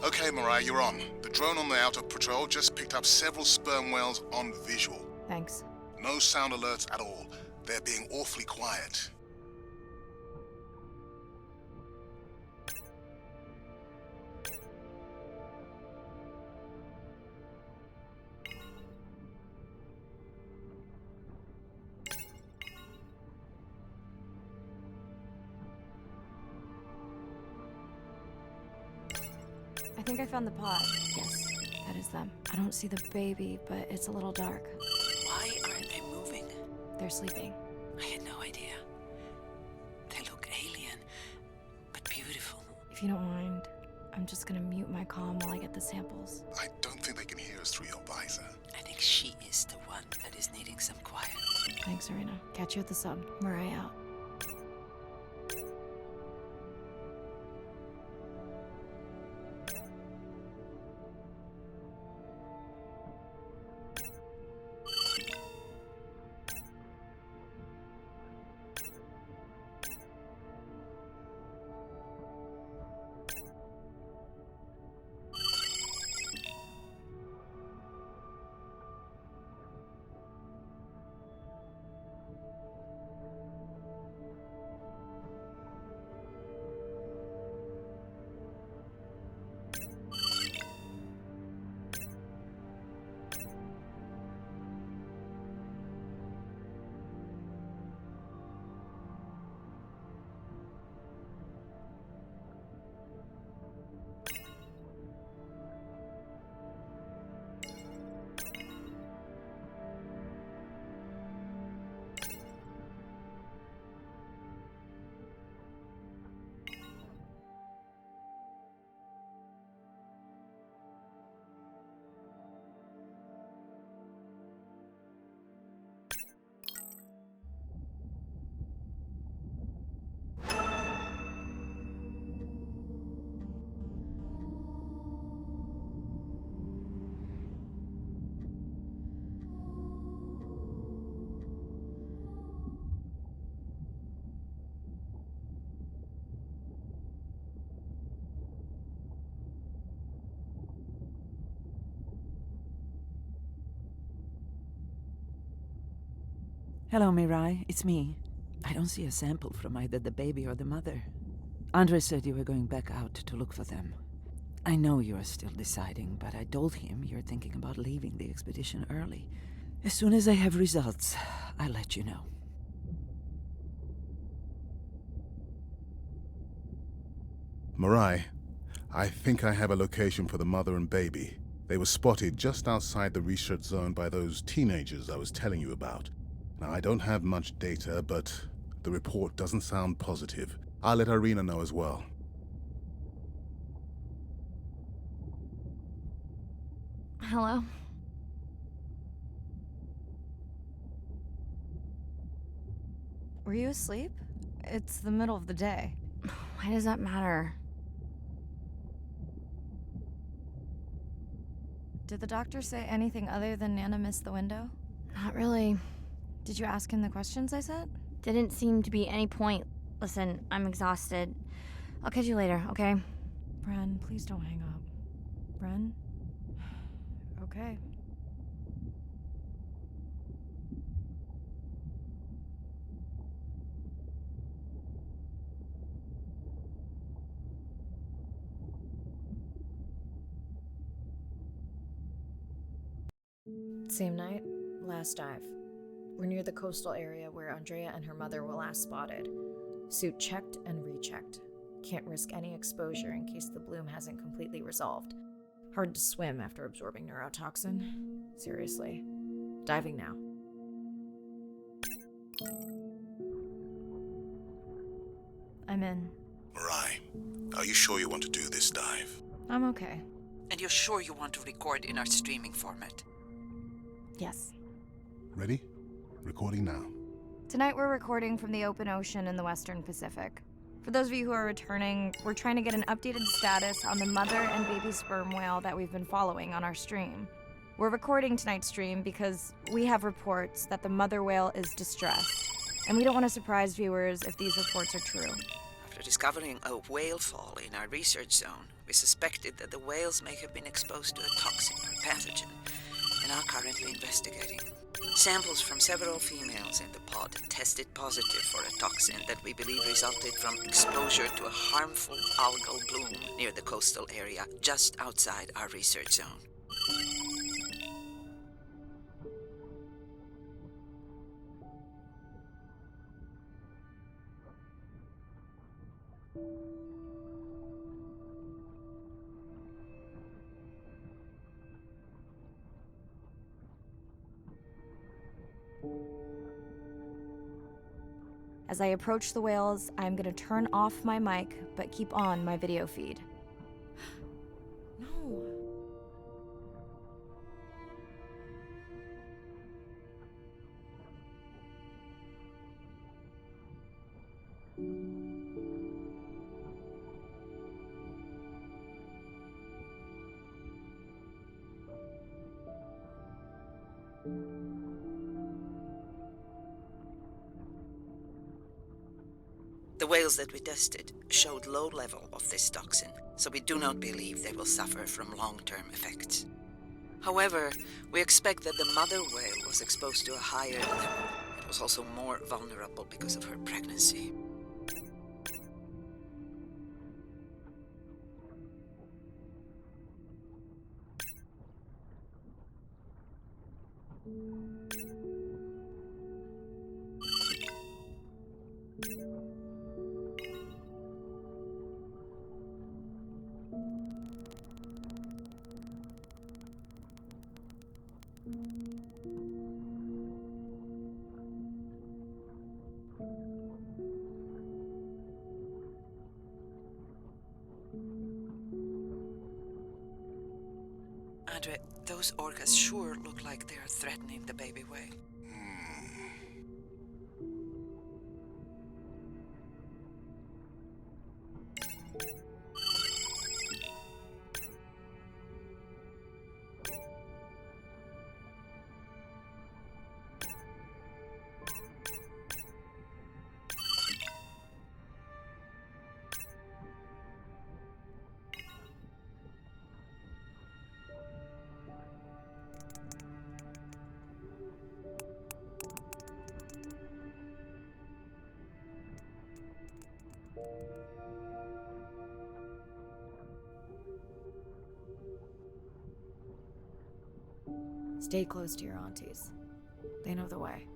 Okay, Mariah, you're on. The drone on the outer patrol just picked up several sperm whales on visual. Thanks. No sound alerts at all. They're being awfully quiet. think I found the pod. Yes, that is them. I don't see the baby, but it's a little dark. Why aren't they moving? They're sleeping. I had no idea. They look alien, but beautiful. If you don't mind, I'm just gonna mute my comm while I get the samples. I don't think they can hear us through your visor. I think she is the one that is needing some quiet. Thanks, Serena. Catch you at the sub. Mirai out. Hello, Mirai. It's me. I don't see a sample from either the baby or the mother. Andre said you were going back out to look for them. I know you are still deciding, but I told him you're thinking about leaving the expedition early. As soon as I have results, I'll let you know. Mirai, I think I have a location for the mother and baby. They were spotted just outside the research zone by those teenagers I was telling you about. Now, I don't have much data, but the report doesn't sound positive. I'll let Irina know as well. Hello? Were you asleep? It's the middle of the day. Why does that matter? Did the doctor say anything other than Nana missed the window? Not really. Did you ask him the questions I sent? Didn't seem to be any point. Listen, I'm exhausted. I'll catch you later, okay? Bren, please don't hang up. Bren? Okay. Same night, last dive. We're near the coastal area where Andrea and her mother were last spotted. Suit checked and rechecked. Can't risk any exposure in case the bloom hasn't completely resolved. Hard to swim after absorbing neurotoxin. Seriously. Diving now. I'm in. Mirai, are you sure you want to do this dive? I'm okay. And you're sure you want to record in our streaming format? Yes. Ready? Recording now. Tonight we're recording from the open ocean in the Western Pacific. For those of you who are returning, we're trying to get an updated status on the mother and baby sperm whale that we've been following on our stream. We're recording tonight's stream because we have reports that the mother whale is distressed, and we don't want to surprise viewers if these reports are true. After discovering a whale fall in our research zone, we suspected that the whales may have been exposed to a toxin or pathogen, and are currently investigating. Samples from several females in the pod tested positive for a toxin that we believe resulted from exposure to a harmful algal bloom near the coastal area just outside our research zone. As I approach the whales, I'm gonna turn off my mic, but keep on my video feed. No. The whales that we tested showed low level of this toxin, so we do not believe they will suffer from long-term effects. However, we expect that the mother whale was exposed to a higher level and was also more vulnerable because of her pregnancy. Andre, those orcas sure look like they are threatening the baby whale. Stay close to your aunties. They know the way.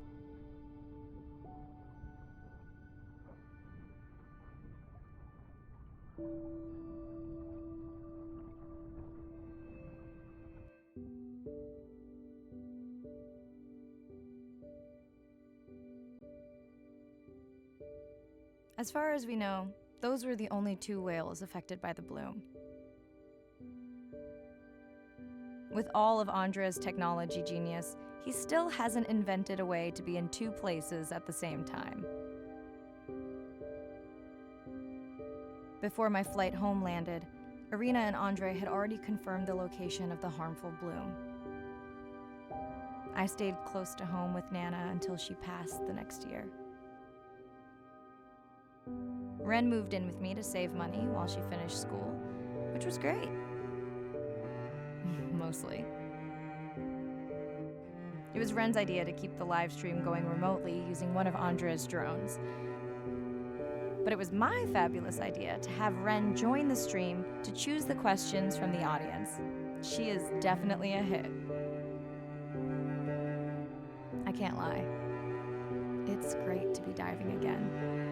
As far as we know, those were the only 2 whales affected by the bloom. With all of Andre's technology genius, he still hasn't invented a way to be in 2 places at the same time. Before my flight home landed, Irina and Andre had already confirmed the location of the harmful bloom. I stayed close to home with Nana until she passed the next year. Ren moved in with me to save money while she finished school, which was great. Mostly. It was Ren's idea to keep the live stream going remotely using one of Andre's drones. But it was my fabulous idea to have Ren join the stream to choose the questions from the audience. She is definitely a hit. I can't lie. It's great to be diving again.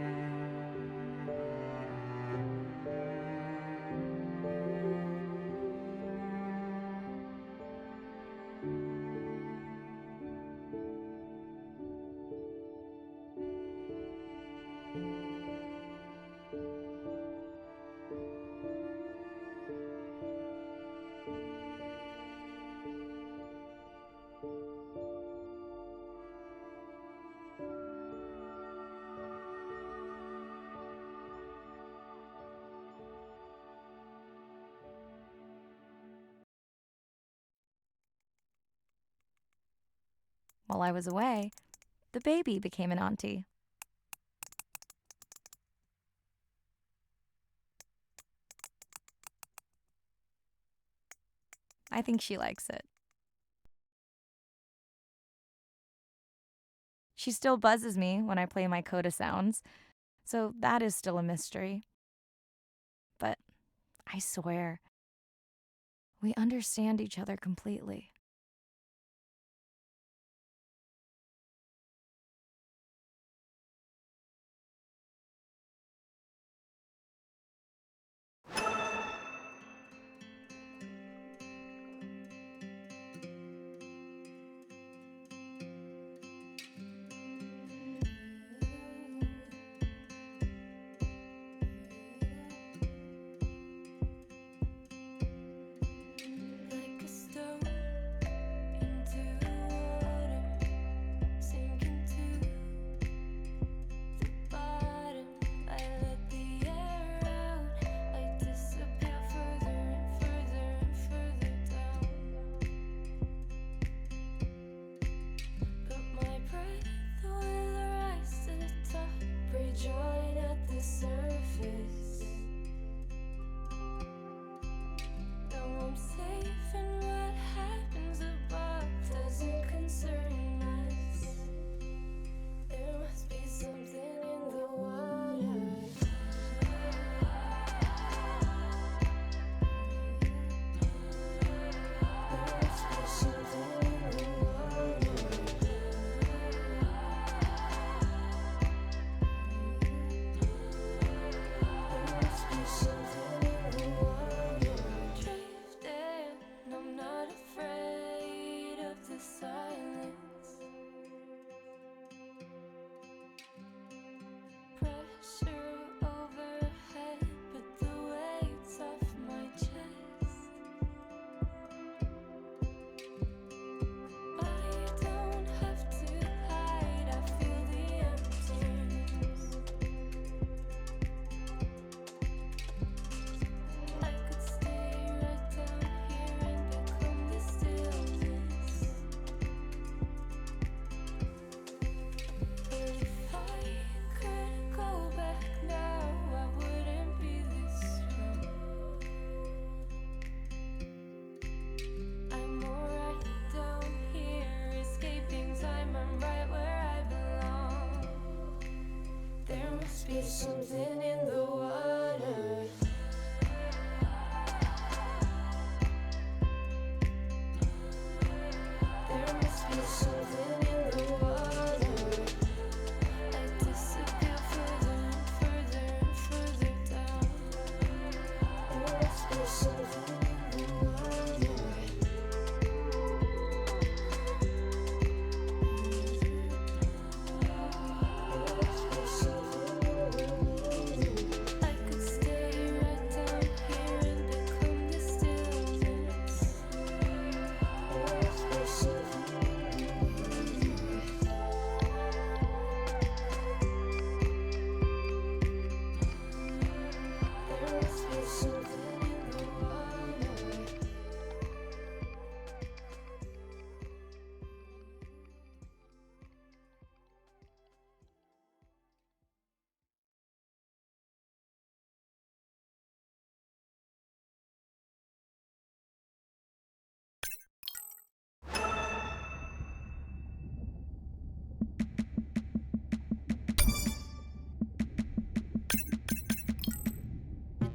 While I was away, the baby became an auntie. I think she likes it. She still buzzes me when I play my coda sounds, so that is still a mystery. But I swear, we understand each other completely. something in the water. There must be something in the water. I disappear further and further and further down. There must be something in the water. I could stay right down here and become the stillness. There must be something in the There must be something in the water.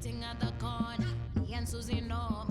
Sitting at the corner, me and Susie know